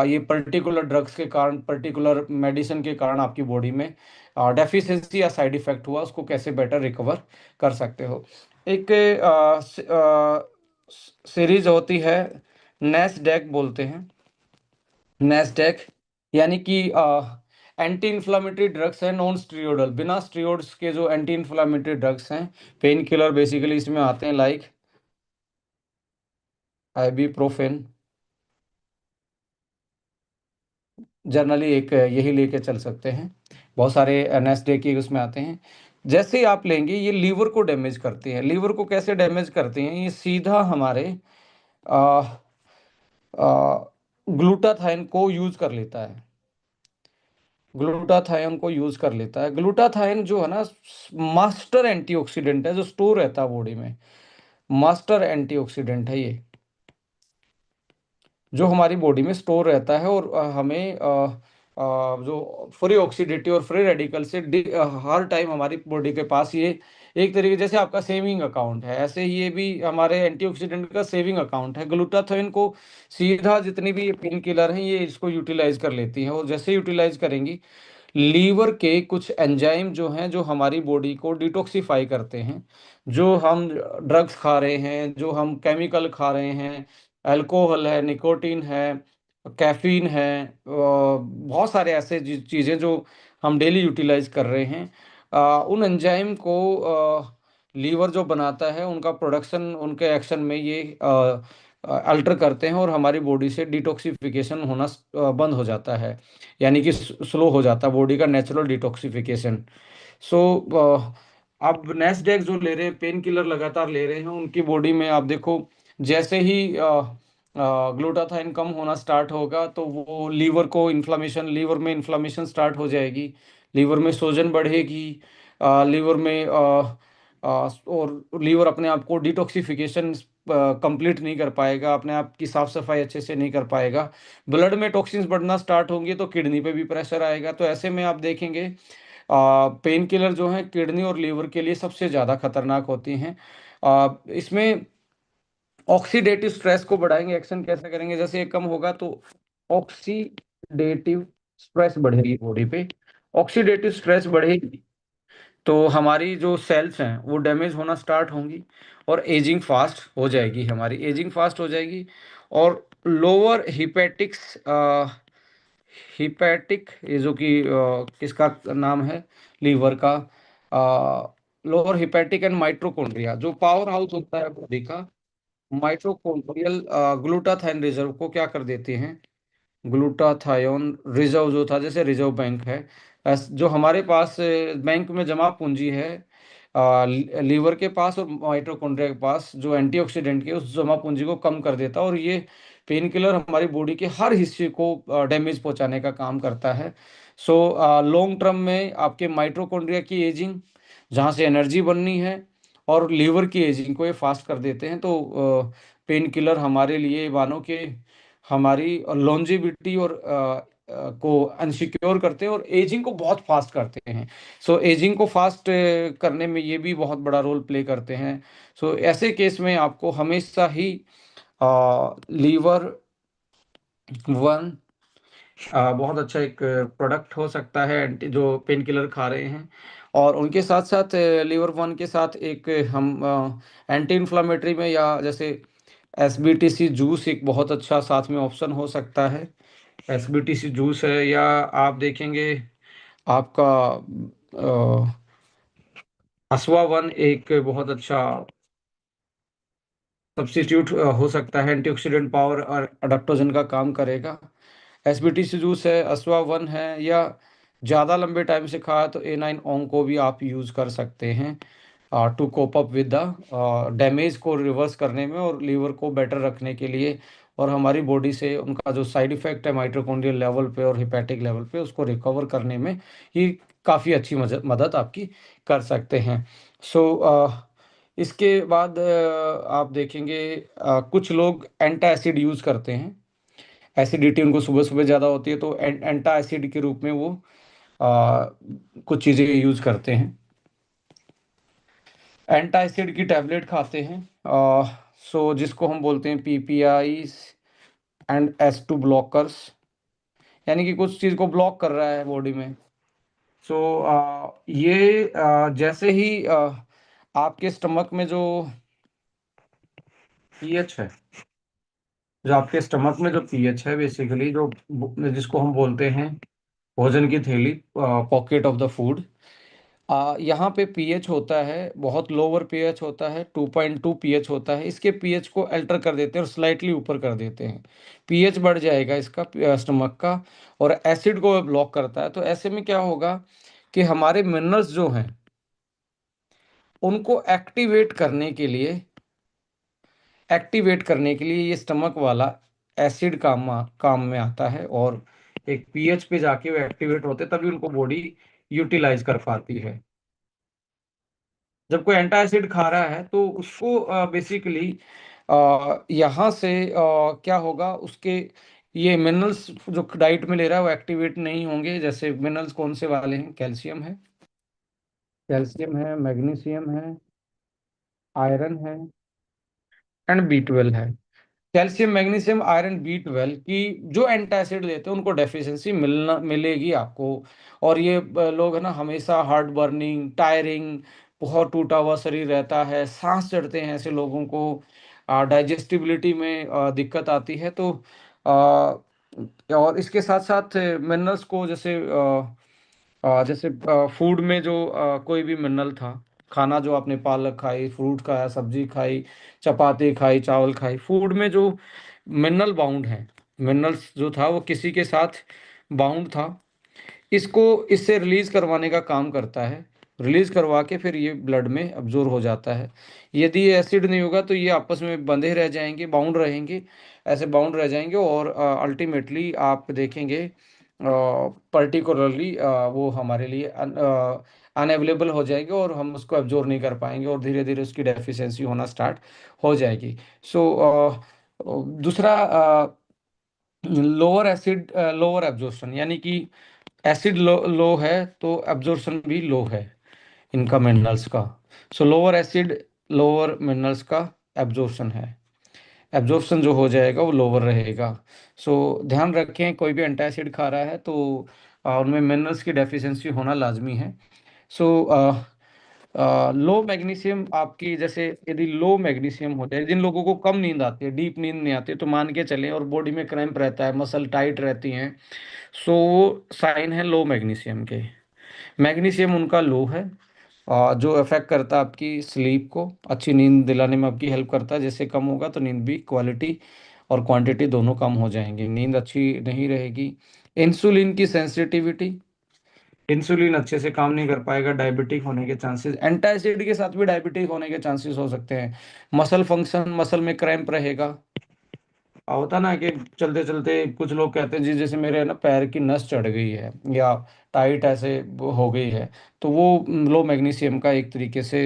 ये पर्टिकुलर ड्रग्स के कारण, पर्टिकुलर मेडिसिन के कारण आपकी बॉडी में डेफिशिएंसी या साइड इफेक्ट हुआ, उसको कैसे बेटर रिकवर कर सकते हो। एक सीरीज होती है, नेस्डेक बोलते हैं, नेस्डेक, यानी कि एंटी इन्फ्लामेटरी ड्रग्स हैं, नॉन स्टीरोडल, बिना स्टीरोड्स के जो एंटी इन्फ्लामेटरी ड्रग्स हैं, पेन किलर बेसिकली इसमें आते हैं, लाइक आइबीप्रोफेन, जनरली एक यही लेके चल सकते हैं। बहुत सारे एनएसडे के उसमें आते हैं। जैसे ही आप लेंगे ये लीवर को डैमेज करते हैं। लीवर को कैसे डैमेज करते हैं, ये सीधा हमारे ग्लूटाथाइन को यूज कर लेता है, ग्लूटाथाइन को यूज कर लेता है। ग्लूटाथाइन जो है ना, मास्टर एंटीऑक्सीडेंट है, जो स्टोर रहता है बॉडी में, मास्टर एंटीऑक्सीडेंट है ये, जो हमारी बॉडी में स्टोर रहता है, और हमें जो फ्री ऑक्सीडेटिव और फ्री रेडिकल से हर टाइम हमारी बॉडी के पास ये एक तरीके जैसे आपका सेविंग अकाउंट है, ऐसे ही ये भी हमारे एंटीऑक्सीडेंट का सेविंग अकाउंट है। ग्लूटाथाइन को सीधा जितनी भी पेन किलर हैं ये इसको यूटिलाइज कर लेती है, और जैसे यूटिलाइज करेंगी लीवर के कुछ एंजाइम जो हैं, जो हमारी बॉडी को डिटॉक्सिफाई करते हैं। जो हम ड्रग्स खा रहे हैं, जो हम केमिकल खा रहे हैं, अल्कोहल है, निकोटीन है, कैफीन है, बहुत सारे ऐसे चीज़ें जो हम डेली यूटिलाइज कर रहे हैं, उन एंजाइम को लीवर जो बनाता है, उनका प्रोडक्शन उनके एक्शन में ये अल्टर करते हैं, और हमारी बॉडी से डिटॉक्सिफिकेशन होना बंद हो जाता है। यानी कि स्लो हो जाता है बॉडी का नेचुरल डिटॉक्सिफिकेशन। सो अब नेस्डेक जो ले रहे हैं, पेन किलर लगातार ले रहे हैं, उनकी बॉडी में आप देखो, जैसे ही ग्लूटाथाइन कम होना स्टार्ट होगा, तो वो लीवर में इन्फ्लामेशन स्टार्ट हो जाएगी, लीवर में सूजन बढ़ेगी, लीवर में और लीवर अपने आप को डिटॉक्सिफिकेशन कंप्लीट नहीं कर पाएगा, अपने आप की साफ सफाई अच्छे से नहीं कर पाएगा। ब्लड में टॉक्सिन्स बढ़ना स्टार्ट होंगे तो किडनी पे भी प्रेशर आएगा। तो ऐसे में आप देखेंगे पेन किलर जो है किडनी और लीवर के लिए सबसे ज़्यादा खतरनाक होती हैं। इसमें ऑक्सीडेटिव स्ट्रेस को बढ़ाएंगे, एक्शन कैसे करेंगे, जैसे ये कम होगा तो ऑक्सीडेटिव स्ट्रेस बढ़ेगी बॉडी पे। ऑक्सीडेटिव स्ट्रेस बढ़ेगी तो हमारी जो सेल्स हैं वो डैमेज होना स्टार्ट होंगी, और एजिंग फास्ट हो जाएगी, हमारी एजिंग फास्ट हो जाएगी। और लोअर हिपेटिक्स हिपैटिक, ये जो कि किसका नाम है, लीवर का, लोअर हिपैटिक एंड माइट्रोकॉन्ड्रिया, जो पावर हाउस होता है बॉडी का, माइटोकॉन्ड्रियल ग्लूटाथाइन रिजर्व को क्या कर देते हैं, ग्लूटाथायोन रिजर्व जो था, जैसे रिजर्व बैंक है, जो हमारे पास बैंक में जमा पूंजी है, लीवर के पास और माइटोकॉन्ड्रिया के पास, जो एंटीऑक्सीडेंट के उस जमा पूंजी को कम कर देता है, और ये पेन किलर हमारी बॉडी के हर हिस्से को डैमेज पहुंचाने का काम करता है। सो लॉन्ग टर्म में आपके माइटोकॉन्ड्रिया की एजिंग, जहाँ से एनर्जी बननी है, और लीवर की एजिंग को ये फास्ट कर देते हैं। तो पेन किलर हमारे लिए मानो कि हमारी लॉन्जेविटी और को अनसिक्योर करते हैं, और एजिंग को बहुत फास्ट करते हैं। सो एजिंग को फास्ट करने में ये भी बहुत बड़ा रोल प्ले करते हैं। सो ऐसे केस में आपको हमेशा ही लीवर वन बहुत अच्छा एक प्रोडक्ट हो सकता है, जो पेन किलर खा रहे हैं। और उनके साथ साथ लीवर वन के साथ एक हम एंटी इन्फ्लामेटरी में, या जैसे एसबीटीसी जूस एक बहुत अच्छा साथ में ऑप्शन हो सकता है। एसबीटीसी जूस है, या आप देखेंगे आपका असवा वन एक बहुत अच्छा सब्स्टिट्यूट हो सकता है, एंटीऑक्सीडेंट पावर और अडेप्टोजन का काम करेगा। एसबीटीसी जूस है, असवा वन है, या ज़्यादा लंबे टाइम से खाया तो ए नाइन ओंग को भी आप यूज़ कर सकते हैं, to cope up with the damage को रिवर्स करने में, और लीवर को बेटर रखने के लिए, और हमारी बॉडी से उनका जो साइड इफेक्ट है माइटोकॉन्ड्रियल लेवल पे और हिपैटिक लेवल पे, उसको रिकवर करने में ये काफ़ी अच्छी मदद आपकी कर सकते हैं। सो इसके बाद आप देखेंगे कुछ लोग एंटा एसिड यूज़ करते हैं। एसिडिटी उनको सुबह सुबह ज़्यादा होती है, तो एंटा एसिड के रूप में वो आ, कुछ चीज़ें यूज़ करते हैं, एंटा एसिड की टैबलेट खाते हैं। सो जिसको हम बोलते हैं PPI and S two blockers, यानी कि कुछ चीज़ को ब्लॉक कर रहा है बॉडी में। सो ये जैसे ही आपके स्टमक में जो पीएच है, जो आपके स्टमक में जो पीएच है, बेसिकली जो जिसको हम बोलते हैं भोजन की थैली, पॉकेट ऑफ द फूड, यहाँ पे पीएच होता है, बहुत लोअर पीएच होता है, 2.2 पीएच होता है। इसके पीएच को अल्टर कर देते हैं और स्लाइटली ऊपर कर देते हैं, पीएच बढ़ जाएगा इसका स्टमक का, और एसिड को ब्लॉक करता है। तो ऐसे में क्या होगा कि हमारे मिनरल्स जो हैं उनको एक्टिवेट करने के लिए ये स्टमक वाला एसिड काम में आता है, और एक पीएच पे जाके वो एक्टिवेट होते हैं, तभी उनको बॉडी यूटिलाइज कर पाती है। जब कोई एंटा एसिड खा रहा है तो उसको बेसिकली यहाँ से क्या होगा, उसके ये मिनरल्स जो डाइट में ले रहा है वो एक्टिवेट नहीं होंगे। जैसे मिनरल्स कौन से वाले हैं, कैल्शियम है, मैग्नीशियम है, आयरन है, एंड बी ट्वेल्व है। कैल्शियम मैग्नीशियम आयरन B12 की जो एंटासिड लेते हैं उनको डेफिशिएंसी मिलेगी आपको। और ये लोग है ना हमेशा हार्ट बर्निंग, टायरिंग, बहुत टूटा हुआ शरीर रहता है, सांस चढ़ते हैं, ऐसे लोगों को डाइजेस्टिबिलिटी में दिक्कत आती है। तो और इसके साथ साथ मिनरल्स को जैसे फूड में जो कोई भी मिनरल था, खाना जो आपने पालक खाई, फ्रूट खाया, सब्जी खाई, चपाती खाई, चावल खाई, फूड में जो मिनरल बाउंड है, मिनरल्स जो था वो किसी के साथ बाउंड था, इसको इससे रिलीज करवाने का काम करता है। रिलीज करवा के फिर ये ब्लड में अब्जॉर्ब हो जाता है। यदि ये एसिड नहीं होगा तो ये आपस में बंधे रह जाएंगे, बाउंड रहेंगे, ऐसे बाउंड रह जाएंगे और अल्टीमेटली आप देखेंगे पर्टिकुलरली वो हमारे लिए अनअवेलेबल हो जाएंगे और हम उसको अब्जॉर्ब नहीं कर पाएंगे और धीरे धीरे उसकी डेफिशिएंसी होना स्टार्ट हो जाएगी। सो दूसरा, लोअर एसिड लोअर एब्जॉर्प्शन, यानी कि एसिड लो है तो एब्जॉर्प्शन भी लो है इनका मिनरल्स का। सो लोअर एसिड, लोअर मिनरल्स का एब्जॉर्प्शन है, एब्जॉर्प्शन जो हो जाएगा वो लोअर रहेगा। सो ध्यान रखें, कोई भी एंटासिड खा रहा है तो उनमें मिनरल्स की डेफिशिएंसी होना लाजमी है। सो लो मैग्नीशियम आपकी, जैसे यदि लो मैग्नीशियम होता है, जिन लोगों को कम नींद आती है, डीप नींद नहीं आती, तो मान के चलें और बॉडी में क्रैम्प रहता है, मसल टाइट रहती हैं, सो वो साइन है लो मैग्नीशियम के। मैग्नीशियम उनका लो है, जो अफेक्ट करता है आपकी स्लीप को, अच्छी नींद दिलाने में आपकी हेल्प करता है। जैसे कम होगा तो नींद भी क्वालिटी और क्वांटिटी दोनों कम हो जाएंगी, नींद अच्छी नहीं रहेगी। इंसुलिन की सेंसिटिविटी, इंसुलिन अच्छे से काम नहीं कर पाएगा, डायबिटिक होने के चांसेस, एंटासिड के साथ भी डायबिटिक होने के चांसेस हो सकते हैं। मसल फंक्शन, मसल में क्रैम्प रहेगा। होता ना कि चलते चलते कुछ लोग कहते हैं जी जैसे मेरे ना पैर की नस चढ़ गई है या टाइट ऐसे वो हो गई है, तो वो लो मैग्नीशियम का एक तरीके से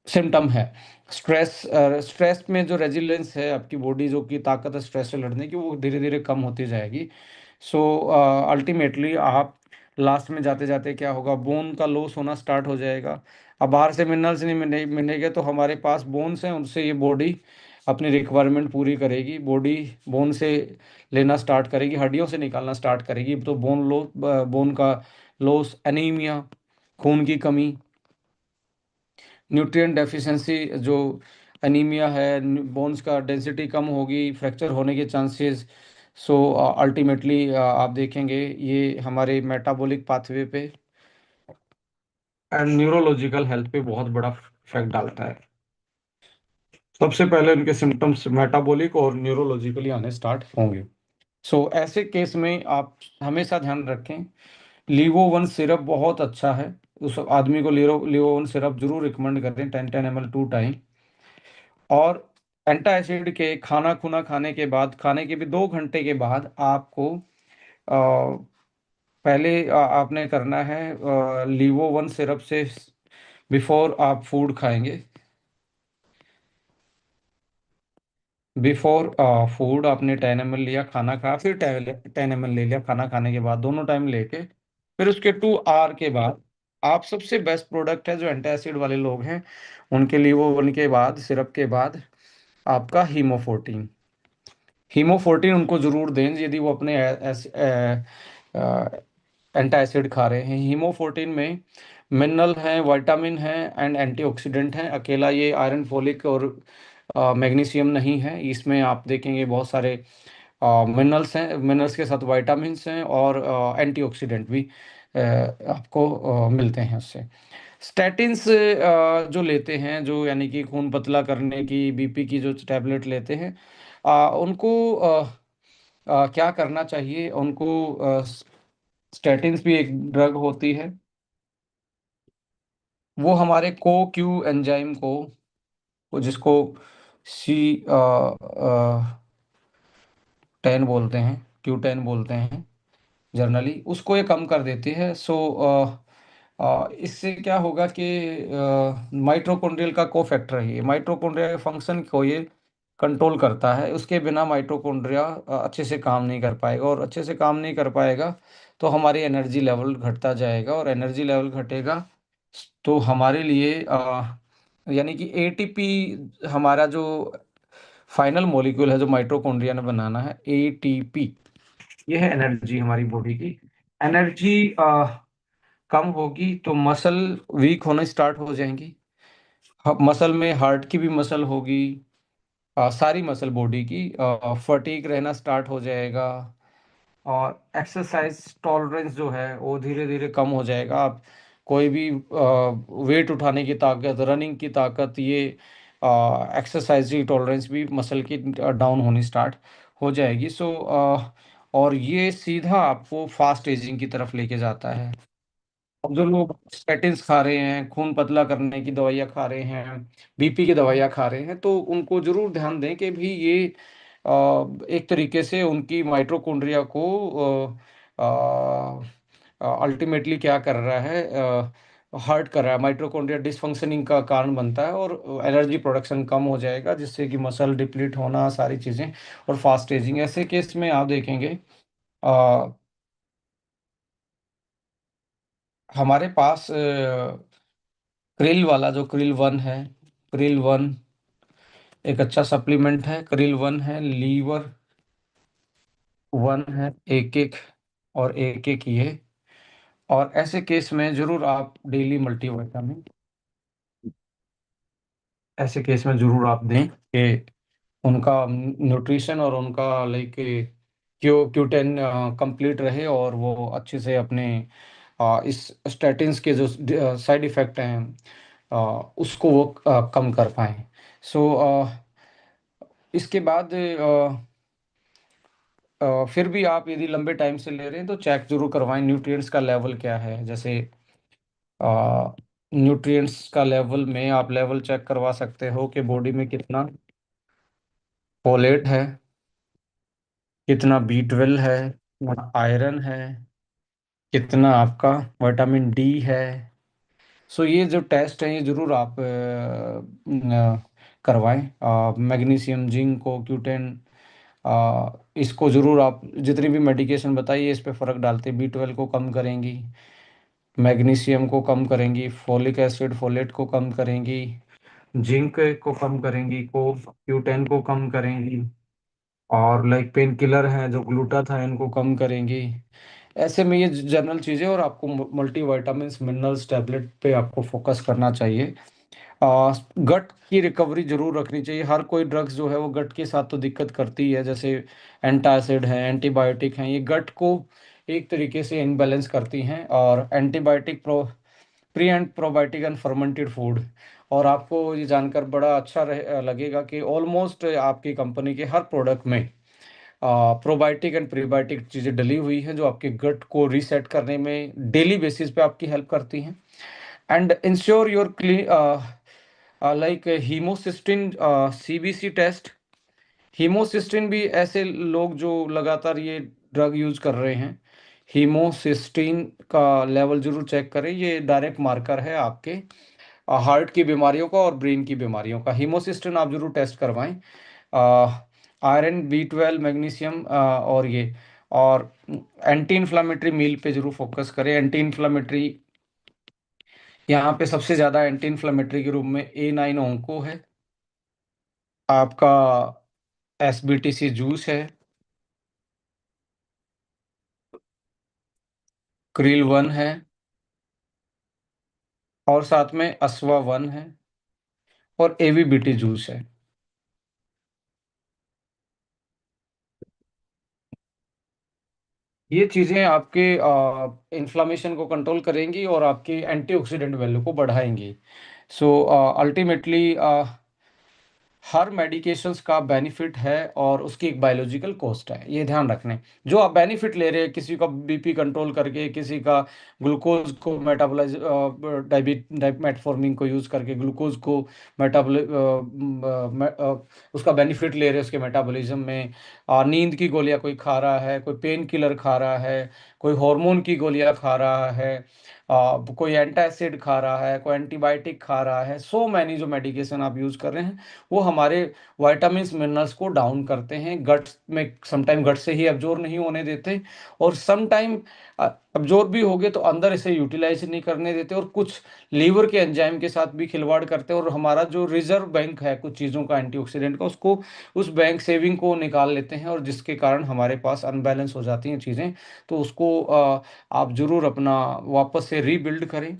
सिम्टम है। स्ट्रेस, स्ट्रेस में जो रेजिलियंस है आपकी बॉडी, जो की ताकत है स्ट्रेस से लड़ने की, वो धीरे धीरे कम होती जाएगी। सो अल्टीमेटली आप लास्ट में जाते जाते क्या होगा, बोन का लॉस होना स्टार्ट हो जाएगा। अब बाहर से मिनरल्स नहीं मिलेंगे तो हमारे पास बोन्स हैं, उनसे ये बॉडी अपनी रिक्वायरमेंट पूरी करेगी। बॉडी बोन से लेना स्टार्ट करेगी, हड्डियों से निकालना स्टार्ट करेगी, तो बोन का लॉस, एनीमिया, खून की कमी, न्यूट्रिएंट डेफिशिएंसी, जो एनीमिया है, बोन्स का डेंसिटी कम होगी, फ्रैक्चर होने के चांसेस। सो अल्टीमेटली आप देखेंगे ये हमारे मेटाबॉलिक पाथवे पे एंड न्यूरोलॉजिकल हेल्थ पे बहुत बड़ा इफेक्ट डालता है। सबसे पहले उनके सिम्टम्स मेटाबॉलिक और न्यूरोलॉजिकली आने स्टार्ट होंगे। सो ऐसे केस में आप हमेशा ध्यान रखें, लीवो वन सिरप बहुत अच्छा है, उस आदमी को लीवो वन सिरप जरूर रिकमेंड करें, 10-10 ml 2 टाइम। और एंटासिड के खाना खुना खाने के बाद, खाने के भी 2 घंटे के बाद आपको पहले आपने करना है लीवो वन सिरप से बिफोर आप फूड खाएंगे, बिफोर फूड आपने 10 ml लिया, खाना खाया, फिर 10 ml ले लिया खाना खाने के बाद, दोनों टाइम लेके फिर उसके 2 आवर के बाद आप, सबसे बेस्ट प्रोडक्ट है जो एंटासिड वाले लोग हैं उनके लिए, वो उनके बाद सिरप के बाद आपका हीमोफोर्टीन, हीमोफोर्टीन उनको जरूर दें यदि वो अपने एंटासिड खा रहे हैं। हीमोफोर्टीन में मिनरल हैं, विटामिन हैं एंड एंटीऑक्सीडेंट हैं। अकेला ये आयरन, फोलिक और मैग्नीशियम नहीं है, इसमें आप देखेंगे बहुत सारे मिनरल्स हैं, मिनरल्स के साथ विटामिन्स हैं और एंटीऑक्सीडेंट भी आपको मिलते हैं उससे। स्टैटिन्स जो लेते हैं, जो यानी कि खून पतला करने की, बीपी की जो टैबलेट लेते हैं, उनको क्या करना चाहिए उनको, स्टैटिन्स भी एक ड्रग होती है, वो हमारे को क्यू एंजाइम को, जिसको सी 10 बोलते हैं, Q10 बोलते हैं जनरली, उसको ये कम कर देती है। सो इससे क्या होगा कि माइटोकॉन्ड्रियल का को फैक्टर है, ये माइटोकॉन्ड्रिया के फंक्शन को ये कंट्रोल करता है। उसके बिना माइटोकॉन्ड्रिया अच्छे से काम नहीं कर पाएगा, और अच्छे से काम नहीं कर पाएगा तो हमारी एनर्जी लेवल घटता जाएगा, और एनर्जी लेवल घटेगा तो हमारे लिए यानी कि एटीपी हमारा जो फाइनल मॉलिक्यूल है जो माइटोकॉन्ड्रिया ने बनाना है, एटीपी, ये है एनर्जी हमारी बॉडी की। एनर्जी कम होगी तो मसल वीक होने स्टार्ट हो जाएंगी। मसल में हार्ट की भी मसल होगी, सारी मसल बॉडी की फटीग रहना स्टार्ट हो जाएगा। और एक्सरसाइज टॉलरेंस जो है वो धीरे धीरे कम हो जाएगा। आप कोई भी वेट उठाने की ताकत, रनिंग की ताकत, ये एक्सरसाइज की टॉलरेंस भी मसल की डाउन होनी स्टार्ट हो जाएगी। और ये सीधा आपको फास्ट एजिंग की तरफ लेके जाता है। अब जो लोग स्टेटिन्स खा रहे हैं, खून पतला करने की दवाइयाँ खा रहे हैं, बीपी की दवाइयाँ खा रहे हैं, तो उनको जरूर ध्यान दें कि भी ये एक तरीके से उनकी माइटोकॉन्ड्रिया को अल्टीमेटली क्या कर रहा है, हर्ट कर रहा है। माइटोकॉन्ड्रिया डिसफंक्शनिंग का कारण बनता है और एनर्जी प्रोडक्शन कम हो जाएगा, जिससे कि मसल डिप्लीट होना, सारी चीज़ें, और फास्ट एजिंग। ऐसे केस में आप देखेंगे हमारे पास क्रिल वाला जो क्रिल वन है, क्रिल वन एक अच्छा सप्लीमेंट है। क्रिल वन है, लीवर वन है, एक एक और एक एक ये। और ऐसे केस में जरूर आप डेली मल्टीविटामिन, ऐसे केस में जरूर आप दें कि उनका न्यूट्रिशन और उनका लाइक क्यू 10 कंप्लीट रहे, और वो अच्छे से अपने इस स्टैटिन्स के जो साइड इफ़ेक्ट हैं उसको वो कम कर पाएँ। सो इसके बाद फिर भी आप यदि लंबे टाइम से ले रहे हैं तो चेक जरूर करवाएं न्यूट्रिएंट्स का लेवल क्या है। जैसे न्यूट्रिएंट्स का लेवल में आप लेवल चेक करवा सकते हो कि बॉडी में कितना फोलेट है, कितना बी 12 है, कितना आयरन है, कितना आपका विटामिन डी है। सो ये जो टेस्ट हैं ये जरूर आप करवाएं। मैग्नीशियम, जिंक को, Q10, इसको जरूर आप जितनी भी मेडिकेशन बताइए इस पे फर्क डालते हैं। बी 12 को कम करेंगी, मैग्नीशियम को कम करेंगी, फोलिक एसिड फोलेट को कम करेंगी, जिंक को कम करेंगी, को Q10 को कम करेंगी, और लाइक पेन किलर हैं जो ग्लूटाथाइन को कम करेंगी। ऐसे में ये जनरल चीज़ें, और आपको मल्टी वाइटामिल्स, मिनरल्स, टैबलेट पे आपको फोकस करना चाहिए। गट की रिकवरी जरूर रखनी चाहिए। हर कोई ड्रग्स जो है वो गट के साथ तो दिक्कत करती ही है। जैसे एंटासिड है, एंटीबायोटिक हैं, ये गट को एक तरीके से इनबैलेंस करती हैं। और antibiotic, pre and probiotic and fermented food. और आपको ये जानकर बड़ा अच्छा लगेगा कि ऑलमोस्ट आपकी कंपनी के हर प्रोडक्ट में प्रोबायोटिक एंड प्रीबायोटिक चीज़ें डली हुई हैं, जो आपके गट को रीसेट करने में डेली बेसिस पे आपकी हेल्प करती हैं। And ensure your clean, like homocysteine CBC test. Homocysteine भी ऐसे लोग जो लगातार ये ड्रग यूज कर रहे हैं, हीमोसिस्टिन का लेवल जरूर चेक करें। ये डायरेक्ट मार्कर है आपके हार्ट की बीमारियों का और ब्रेन की बीमारियों का। हीमोसिस्टिन आप जरूर टेस्ट करवाएं। आयरन, बी 12, मैग्नीशियम, और ये, और एंटी इन्फ्लामेटरी मील पे जरूर फोकस करें। एंटी इन्फ्लामेटरी, यहाँ पे सबसे ज़्यादा एंटी इन्फ्लामेटरी के रूप में A9 ओंको है, आपका SBTC जूस है, क्रिल वन है, और साथ में अस्वा वन है, और AVBT जूस है। ये चीज़ें आपके इन्फ्लामेशन को कंट्रोल करेंगी और आपकी एंटीऑक्सीडेंट वैल्यू को बढ़ाएंगी। सो अल्टीमेटली हर मेडिकेशंस का बेनिफिट है और उसकी एक बायोलॉजिकल कॉस्ट है, ये ध्यान रखने। जो आप बेनिफिट ले रहे हैं, किसी का बीपी कंट्रोल करके, किसी का ग्लूकोज को मेटाबोलाइज, मेटफॉर्मिन को यूज़ करके ग्लूकोज को मेटाबोल उसका बेनिफिट ले रहे हैं उसके मेटाबॉलिज्म में। नींद की गोलियां कोई खा रहा है, कोई पेन किलर खा रहा है, कोई हार्मोन की गोलियां खा रहा है, कोई एंटासिड खा रहा है, कोई एंटीबायोटिक खा रहा है, सो मैनी जो मेडिकेशन आप यूज कर रहे हैं वो हमारे वाइटामिन मिनरल्स को डाउन करते हैं, गट में समटाइम गट से ही एब्जॉर्ब नहीं होने देते, और समटाइम एब्जॉर्ब भी हो गए तो अंदर इसे यूटिलाइज नहीं करने देते, और कुछ लीवर के एंजाइम के साथ भी खिलवाड़ करते हैं, और हमारा जो रिजर्व बैंक है कुछ चीज़ों का एंटीऑक्सीडेंट का, उसको उस बैंक सेविंग को निकाल लेते हैं, और जिसके कारण हमारे पास अनबैलेंस हो जाती हैं चीज़ें। तो उसको आप जरूर अपना वापस से रीबिल्ड करें,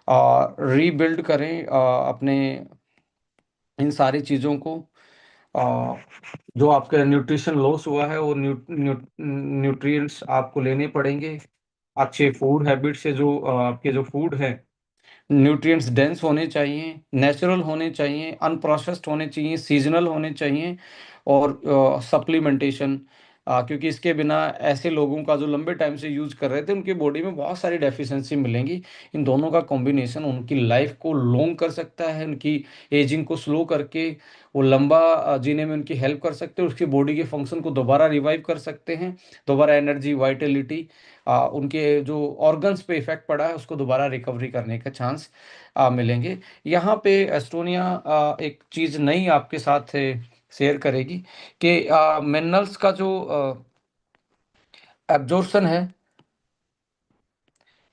रीबिल्ड करें अपने इन सारी चीज़ों को। अ, जो आपका न्यूट्रिशन लॉस हुआ है वो न्यूट्रिएंट्स आपको लेने पड़ेंगे अच्छे फूड हैबिट से। जो आपके जो फूड है न्यूट्रिएंट्स डेंस होने चाहिए, नेचुरल होने चाहिए, अनप्रोसेस्ड होने चाहिए, सीजनल होने चाहिए, और सप्लीमेंटेशन, क्योंकि इसके बिना ऐसे लोगों का जो लंबे टाइम से यूज कर रहे थे उनकी बॉडी में बहुत सारी डेफिशिएंसी मिलेंगी। इन दोनों का कॉम्बिनेशन उनकी लाइफ को लॉन्ग कर सकता है, उनकी एजिंग को स्लो करके वो लंबा जीने में उनकी हेल्प कर सकते हैं, उसकी बॉडी के फंक्शन को दोबारा रिवाइव कर सकते हैं, दोबारा एनर्जी वाइटलिटी, उनके जो ऑर्गन्स पे इफेक्ट पड़ा है उसको दोबारा रिकवरी करने का चांस मिलेंगे। यहाँ पे एस्टोनिया एक चीज़ नई आपके साथ शेयर करेगी कि मिनरल्स का जो एब्जॉर्प्शन है,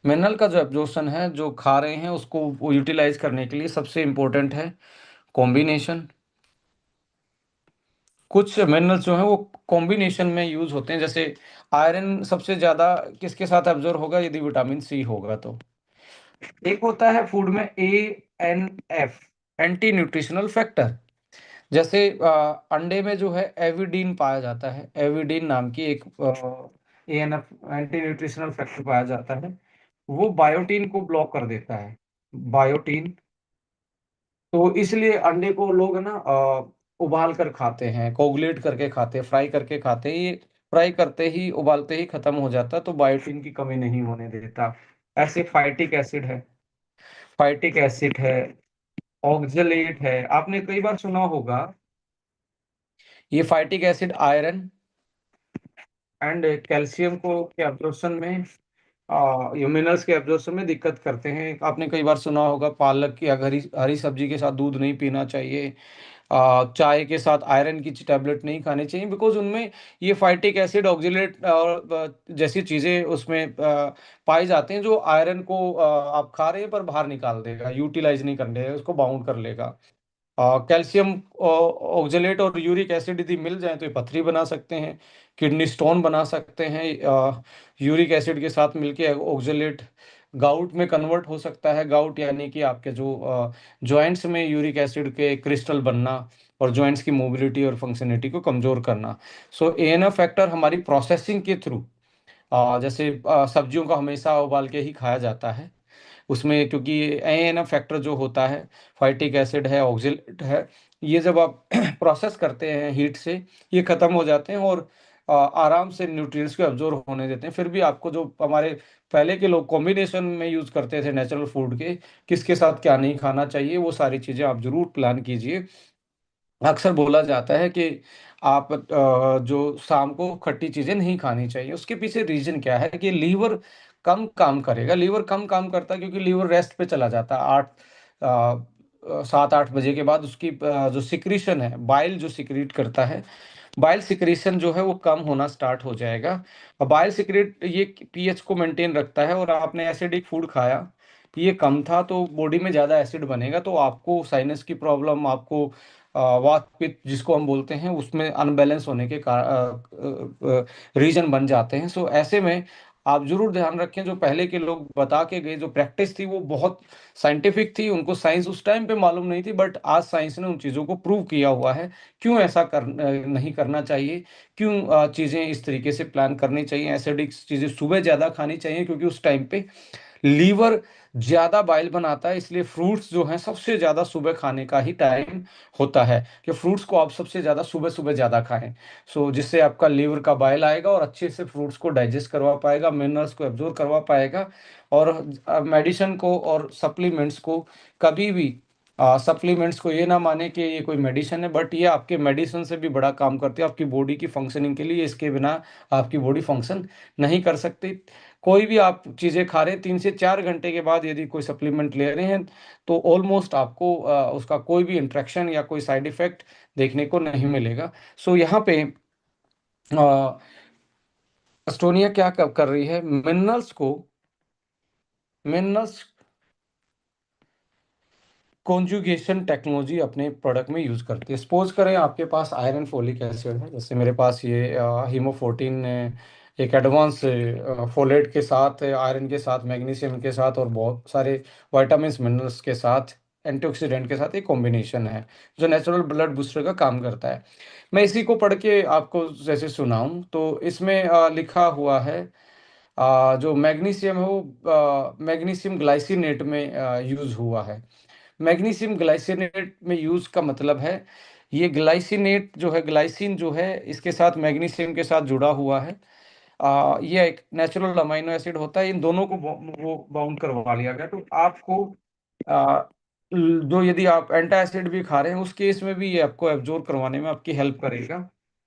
मिनरल का जो एब्जॉर्प्शन है जो खा रहे हैं उसको वो यूटिलाइज करने के लिए सबसे इम्पोर्टेंट है कॉम्बिनेशन। कुछ मिनरल्स जो हैं वो कॉम्बिनेशन में यूज होते हैं, जैसे आयरन सबसे ज़्यादा किसके साथ एब्जॉर्ब होगा, यदि विटामिन सी होगा तो। एक होता है फूड में ANF, एंटी न्यूट्रिशनल फैक्टर। जैसे अंडे में जो है एविडीन पाया जाता है, एविडीन नाम की एक ANF एंटी न्यूट्रिशनल फैक्टर पाया जाता है, वो बायोटीन को ब्लॉक कर देता है, बायोटीन। तो इसलिए अंडे को लोग ना उबाल कर खाते हैं, कोगुलेट करके खाते हैं, फ्राई करके खाते हैं, ये फ्राई करते ही उबालते ही खत्म हो जाता है, तो बायोटीन की कमी नहीं होने देता। ऐसे फाइटिक एसिड है, फाइटिक एसिड है, ऑक्जेलेट है, आपने कई बार सुना होगा। ये phytic acid iron and calcium को के एब्जॉर्प्शन में, ये मिनरल्स के एब्जॉर्प्शन में दिक्कत करते हैं। आपने कई बार सुना होगा पालक की या हरी हरी सब्जी के साथ दूध नहीं पीना चाहिए, चाय के साथ आयरन की टैबलेट नहीं खानी चाहिए, बिकॉज उनमें ये फाइटिक एसिड ऑक्जेलेट और जैसी चीज़ें उसमें पाई जाते हैं जो आयरन को आप खा रहे हैं पर बाहर निकाल देगा, यूटिलाइज नहीं करने देगा, उसको बाउंड कर लेगा। कैल्शियम ऑक्जेलेट और यूरिक एसिड यदि मिल जाए तो ये पथरी बना सकते हैं, किडनी स्टोन बना सकते हैं। यूरिक एसिड के साथ मिलके ऑक्जेलेट गाउट में कन्वर्ट हो सकता है, गाउट यानी कि आपके जो जॉइंट्स में यूरिक एसिड के क्रिस्टल बनना और जॉइंट्स की मोबिलिटी और फंक्शनलिटी को कमजोर करना। सो ANF फैक्टर हमारी प्रोसेसिंग के थ्रू, जैसे सब्जियों का हमेशा उबाल के ही खाया जाता है, उसमें क्योंकि ANF फैक्टर जो होता है, फाइटिक एसिड है, ऑक्जेलेट है, ये जब आप प्रोसेस करते हैं हीट से ये खत्म हो जाते हैं, और आराम से न्यूट्रिएंट्स को एब्जॉर्ब होने देते हैं। फिर भी आपको जो हमारे पहले के लोग कॉम्बिनेशन में यूज करते थे नेचुरल फूड के, किसके साथ क्या नहीं खाना चाहिए वो सारी चीजें आप जरूर प्लान कीजिए। अक्सर बोला जाता है कि आप जो शाम को खट्टी चीजें नहीं खानी चाहिए, उसके पीछे रीजन क्या है कि लीवर कम काम करेगा। लीवर कम काम करता है क्योंकि लीवर रेस्ट पे चला जाता है 7-8 बजे के बाद। उसकी जो सिक्रीशन है, बाइल जो सिक्रीट करता है, बाइल सिक्रीशन जो है वो कम होना स्टार्ट हो जाएगा। और बाइल सिक्रेट ये पीएच को मेंटेन रखता है, और आपने एसिडिक फूड खाया, ये कम था तो बॉडी में ज़्यादा एसिड बनेगा, तो आपको साइनस की प्रॉब्लम, आपको वात पित्त जिसको हम बोलते हैं उसमें अनबैलेंस होने के रीजन बन जाते हैं। सो ऐसे में आप जरूर ध्यान रखें, जो पहले के लोग बता के गए जो प्रैक्टिस थी वो बहुत साइंटिफिक थी, उनको साइंस उस टाइम पे मालूम नहीं थी, बट आज साइंस ने उन चीज़ों को प्रूव किया हुआ है। क्यों ऐसा नहीं करना चाहिए, क्यों चीज़ें इस तरीके से प्लान करनी चाहिए, एसिडिक चीज़ें सुबह ज़्यादा खानी चाहिए, क्योंकि उस टाइम पे लीवर ज्यादा बाइल बनाता है, इसलिए फ्रूट्स जो हैं सबसे ज्यादा सुबह खाने का ही टाइम होता है, कि फ्रूट्स को आप सबसे ज्यादा सुबह सुबह ज्यादा खाएं। सो जिससे आपका लीवर का बाइल आएगा और अच्छे से फ्रूट्स को डाइजेस्ट करवा पाएगा, मिनरल्स को एब्जॉर्ब करवा पाएगा, और मेडिसिन को और सप्लीमेंट्स को कभी भी सप्लीमेंट्स को ये ना माने कि ये कोई मेडिसिन है, बट ये आपके मेडिसिन से भी बड़ा काम करते हैं आपकी बॉडी की फंक्शनिंग के लिए। इसके बिना आपकी बॉडी फंक्शन नहीं कर सकती। कोई भी आप चीज़ें खा रहे हैं, 3 से 4 घंटे के बाद यदि कोई सप्लीमेंट ले रहे हैं, तो ऑलमोस्ट आपको उसका कोई भी इंट्रैक्शन या कोई साइड इफेक्ट देखने को नहीं मिलेगा। सो यहाँ पे एस्टोनिया क्या कर रही है, मिनरल्स कॉन्जुगेशन टेक्नोलॉजी अपने प्रोडक्ट में यूज करती है। सपोज करें आपके पास आयरन फोलिक एसिड है, जैसे मेरे पास ये हीमोफोर्टिन एक एडवांस फोलेट के साथ, आयरन के साथ, मैग्नीशियम के साथ और बहुत सारे विटामिन्स मिनरल्स के साथ, एंटीऑक्सीडेंट के साथ एक कॉम्बिनेशन है जो नेचुरल ब्लड बूस्टर का काम करता है। मैं इसी को पढ़ के आपको जैसे सुनाऊं तो इसमें लिखा हुआ है, जो मैग्नीशियम है वो मैग्नीशियम ग्लाइसिनेट में यूज हुआ है। मैग्नीशियम ग्लाइसिनेट में यूज का मतलब है, ये ग्लाइसिनेट जो है, ग्लाइसिन जो है, इसके साथ मैग्नीशियम के साथ जुड़ा हुआ है। ये एक नेचुरल अमाइनो एसिड होता है। इन दोनों को वो बाउंड करवा लिया गया, तो आपको आ, जो यदि आप एंटासिड भी खा रहे हैं उस केस में भी ये आपको एब्जॉर्ब करवाने में आपकी हेल्प करेगा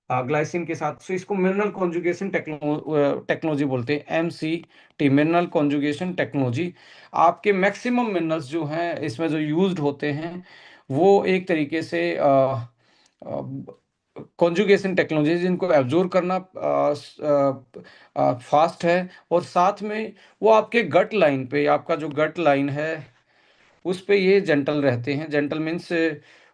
ग्लाइसिन के साथ। सो इसको मिनरल कॉन्जुगेशन टेक्नोलॉजी बोलते हैं, MCT, मिनरल कॉन्जुगेशन टेक्नोलॉजी। आपके मैक्सिमम मिनरल्स जो हैं इसमें जो यूज्ड होते हैं, वो एक तरीके से कॉन्जुगेशन टेक्नोलॉजी जिनको एब्जॉर्ब करना फास्ट है, और साथ में वो आपके गट लाइन पे, आपका जो गट लाइन है उस पे ये जेंटल रहते हैं। जेंटल मीन्स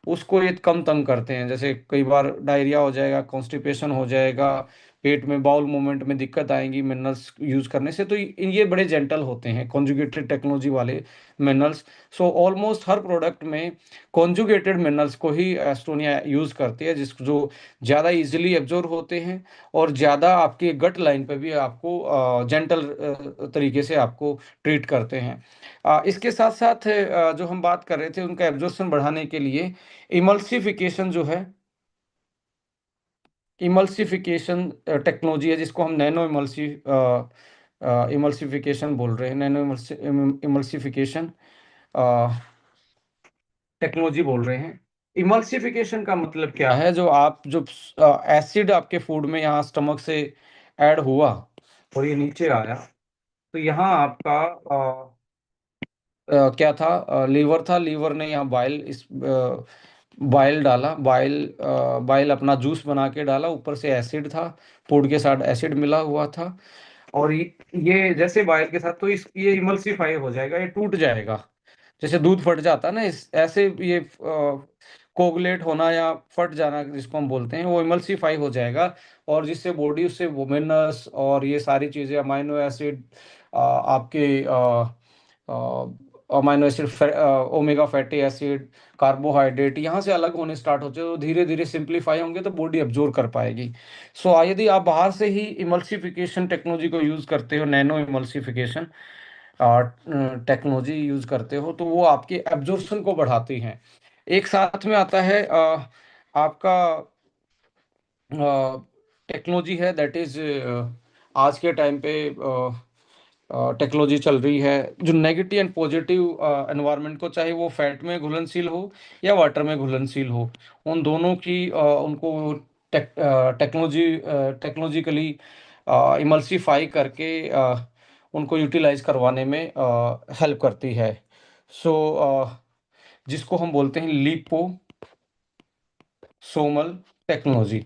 उसको ये कम तंग करते हैं। जैसे कई बार डायरिया हो जाएगा, कॉन्स्टिपेशन हो जाएगा, पेट में बाउल मूवमेंट में दिक्कत आएगी मिनरल्स यूज करने से, तो ये बड़े जेंटल होते हैं कॉन्जुगेटेड टेक्नोलॉजी वाले मिनरल्स। सो ऑलमोस्ट हर प्रोडक्ट में कॉन्जुगेटेड मिनरल्स को ही एस्टोनिया यूज करती है, जिस जो ज़्यादा इजीली एब्जॉर्ब होते हैं और ज़्यादा आपके गट लाइन पे भी आपको जेंटल तरीके से आपको ट्रीट करते हैं। इसके साथ साथ जो हम बात कर रहे थे उनका एब्जॉर्प्शन बढ़ाने के लिए इमल्सिफिकेशन जो है, इमल्सिफिकेशन टेक्नोलॉजी है, जिसको हम नैनो इमल्सिफिकेशन बोल रहे हैं, नैनो इमल्सिफिकेशन टेक्नोलॉजी बोल रहे हैं। इमल्सिफिकेशन का मतलब क्या है, जो आप जो एसिड आपके फूड में यहाँ स्टमक से ऐड हुआ और ये नीचे आया, तो यहाँ आपका क्या था, लीवर था, लीवर ने यहाँ बाइल डाला, बाइल अपना जूस बना के डाला, ऊपर से एसिड था, फूड के साथ एसिड मिला हुआ था, और ये जैसे बाइल के साथ, तो ये इमल्सिफाई हो जाएगा, ये टूट जाएगा। जैसे दूध फट जाता है ना, इस ऐसे ये कोगुलेट होना या फट जाना जिसको हम बोलते हैं, वो इमल्सिफाई हो जाएगा, और जिससे बॉडी उससे वोमेनस और ये सारी चीज़ें, अमाइनो एसिड, आपके amino acid, omega fatty acid, carbohydrate यहाँ से अलग होने स्टार्ट होते हैं, तो धीरे धीरे सिंप्लीफाई होंगे तो बॉडी अब्जॉर्ब कर पाएगी। सो यदि आप बाहर से ही इमल्सिफिकेशन टेक्नोलॉजी को यूज़ करते हो, नैनो इमल्सिफिकेशन टेक्नोलॉजी यूज़ करते हो, तो वो आपके एब्जॉर्प्शन को बढ़ाती हैं। एक साथ में आता है आपका टेक्नोलॉजी है, दैट इज आज के टाइम पे टेक्नोलॉजी चल रही है जो नेगेटिव एंड पॉजिटिव एनवायरनमेंट को, चाहे वो फैट में घुलनशील हो या वाटर में घुलनशील हो, उन दोनों की उनको टेक्नोलॉजी टेक्नोलॉजिकली इमल्सिफाई करके उनको यूटिलाइज करवाने में हेल्प करती है। सो जिसको हम बोलते हैं liposomal technology.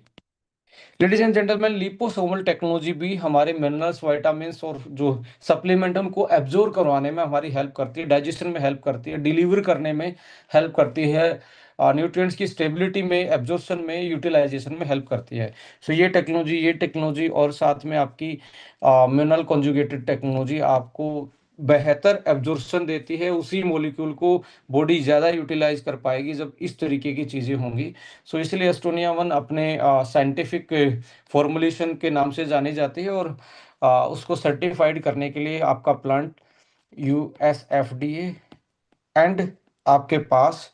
Ladies and gentleman, liposomal technology भी हमारे मिनरल्स, विटामिन्स और जो सप्लीमेंट है उनको एब्जॉर्ब करवाने में हमारी हेल्प करती है, डाइजेशन में हेल्प करती है, डिलीवर करने में हेल्प करती है, न्यूट्रिएंट्स की स्टेबिलिटी में, एब्जॉर्प्शन में, यूटिलाइजेशन में हेल्प करती है। सो ये टेक्नोलॉजी और साथ में आपकी मिनरल कॉन्जुगेटेड टेक्नोलॉजी आपको बेहतर एब्जॉर्प्शन देती है। उसी मॉलिक्यूल को बॉडी ज़्यादा यूटिलाइज कर पाएगी जब इस तरीके की चीज़ें होंगी। सो इसलिए एस्टोनिया वन अपने साइंटिफिक फॉर्मुलेशन के नाम से जानी जाती है, और उसको सर्टिफाइड करने के लिए आपका प्लांट USFDA एंड आपके पास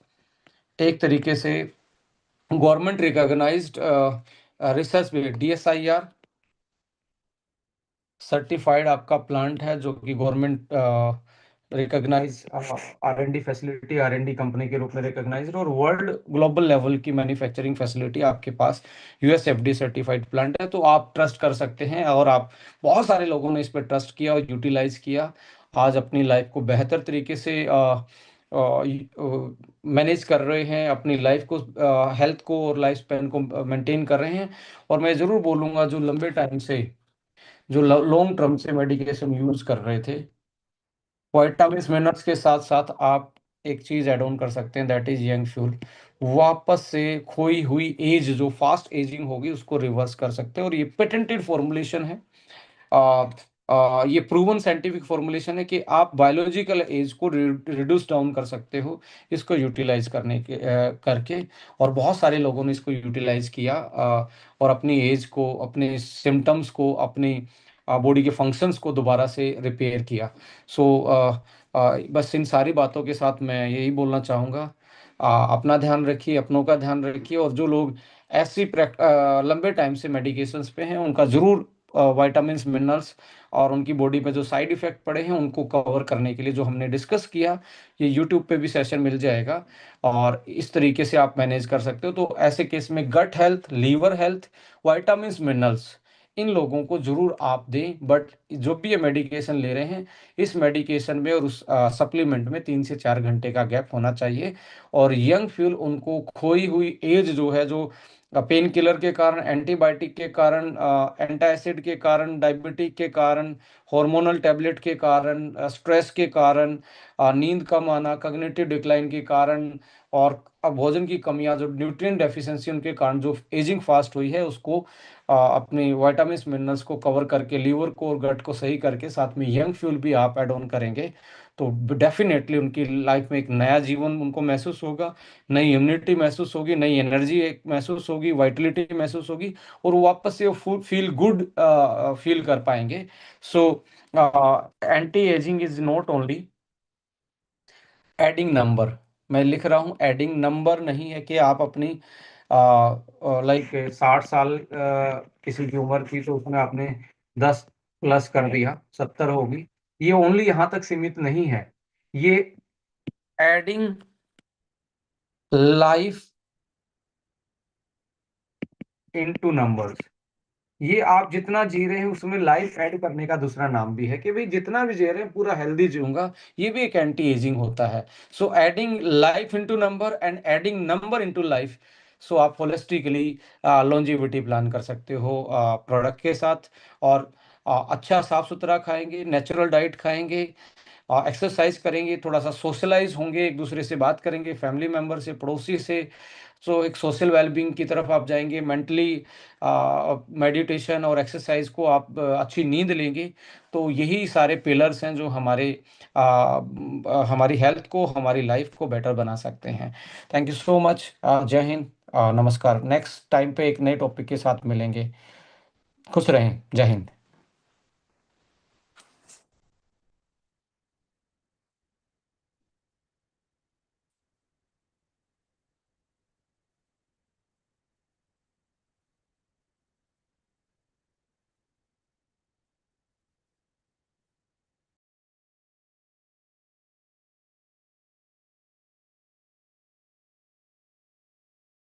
एक तरीके से गवर्नमेंट रिकॉग्नाइज्ड रिसर्च भी, DSIR सर्टिफाइड आपका प्लांट है, जो कि government recognise, R&D facility, R&D company के रूप में रिकॉग्नाइज, और वर्ल्ड ग्लोबल लेवल की मैन्युफैक्चरिंग फैसिलिटी आपके पास, US FDA सर्टिफाइड प्लांट है, तो आप ट्रस्ट कर सकते हैं। और आप, बहुत सारे लोगों ने इस पर ट्रस्ट किया और यूटिलाइज किया, आज अपनी लाइफ को बेहतर तरीके से मैनेज कर रहे हैं, अपनी लाइफ को, हेल्थ को और लाइफ स्पैन को मेंटेन कर रहे हैं। और मैं ज़रूर बोलूँगा, जो लंबे टाइम से, जो लॉन्ग टर्म से मेडिकेशन यूज़ कर रहे थे, विटामिन मिनरल्स के साथ साथ आप एक चीज ऐड ऑन कर सकते हैं, दैट इज यंग फ्यूल। वापस से खोई हुई एज, जो फास्ट एजिंग होगी, उसको रिवर्स कर सकते हैं। और ये पेटेंटेड फॉर्मुलेशन है, आ, ये प्रूवन साइंटिफिक फॉर्मुलेशन है कि आप बायोलॉजिकल एज को रिड्यूस डाउन कर सकते हो इसको यूटिलाइज करके। और बहुत सारे लोगों ने इसको यूटिलाइज किया, और अपनी एज को, अपने सिम्टम्स को, अपनी बॉडी के फंक्शंस को दोबारा से रिपेयर किया। सो बस इन सारी बातों के साथ मैं यही बोलना चाहूँगा, अपना ध्यान रखिए, अपनों का ध्यान रखिए। और जो लोग ऐसी लंबे टाइम से मेडिकेशंस पे हैं, उनका ज़रूर वाइटामिन्स, मिनरल्स और उनकी बॉडी पे जो साइड इफेक्ट पड़े हैं उनको कवर करने के लिए जो हमने डिस्कस किया, ये यूट्यूब पे भी सेशन मिल जाएगा। और इस तरीके से आप मैनेज कर सकते हो। तो ऐसे केस में gut health, liver health, vitamins, minerals, इन लोगों को जरूर आप दें। बट जो भी ये मेडिकेशन ले रहे हैं, इस मेडिकेशन में और उस सप्लीमेंट में 3 से 4 घंटे का गैप होना चाहिए। और यंग फ्यूल उनको खोई हुई एज जो है, जो पेन किलर के कारण, एंटीबायोटिक के कारण, एंटासिड के कारण, डायबिटिक के कारण, हार्मोनल टैबलेट के कारण, स्ट्रेस के कारण, नींद कम आना, कग्निटिव डिक्लाइन के कारण, और भोजन की कमियां, जो न्यूट्रिएंट डेफिशिएंसी उनके कारण जो एजिंग फास्ट हुई है, उसको अपनी विटामिन मिनरल्स को कवर करके, लीवर को और गट को सही करके, साथ में यंग फ्यूल भी आप ऐड ऑन करेंगे, तो डेफिनेटली उनकी लाइफ में एक नया जीवन उनको महसूस होगा, नई इम्यूनिटी महसूस होगी, नई एनर्जी एक महसूस होगी, वाइटलिटी महसूस होगी, और वो वापस से वो फील गुड फील कर पाएंगे। So anti ageing is not only adding number, मैं लिख रहा हूँ, एडिंग नंबर नहीं है कि आप अपनी लाइक 60 साल किसी की उम्र थी तो उसमें आपने 10 प्लस कर दिया, 70 होगी, ये ओनली यहाँ तक सीमित नहीं है। ये एडिंग लाइफ इनटू नंबर्स, ये आप जितना जी रहे हैं उसमें लाइफ ऐड करने का दूसरा नाम भी है, कि भाई जितना भी जी रहे हैं पूरा हेल्दी जीऊंगा, ये भी एक एंटी एजिंग होता है। So adding life into number and adding number into life. So आप होलिस्टिकली लॉन्जिविटी प्लान कर सकते हो प्रोडक्ट के साथ। और अच्छा साफ सुथरा खाएंगे, नेचुरल डाइट खाएंगे, एक्सरसाइज करेंगे, थोड़ा सा सोशलाइज होंगे, एक दूसरे से बात करेंगे, फैमिली मेंबर से, पड़ोसी से। सो एक सोशल वेलबींग की तरफ आप जाएंगे, मेंटली मेडिटेशन और एक्सरसाइज को आप अच्छी नींद लेंगे। तो यही सारे पिलर्स हैं जो हमारी हेल्थ को, हमारी लाइफ को बेटर बना सकते हैं। Thank you so much. जय हिंद, नमस्कार। नेक्स्ट टाइम पे एक नए टॉपिक के साथ मिलेंगे। खुश रहें। जय हिंद।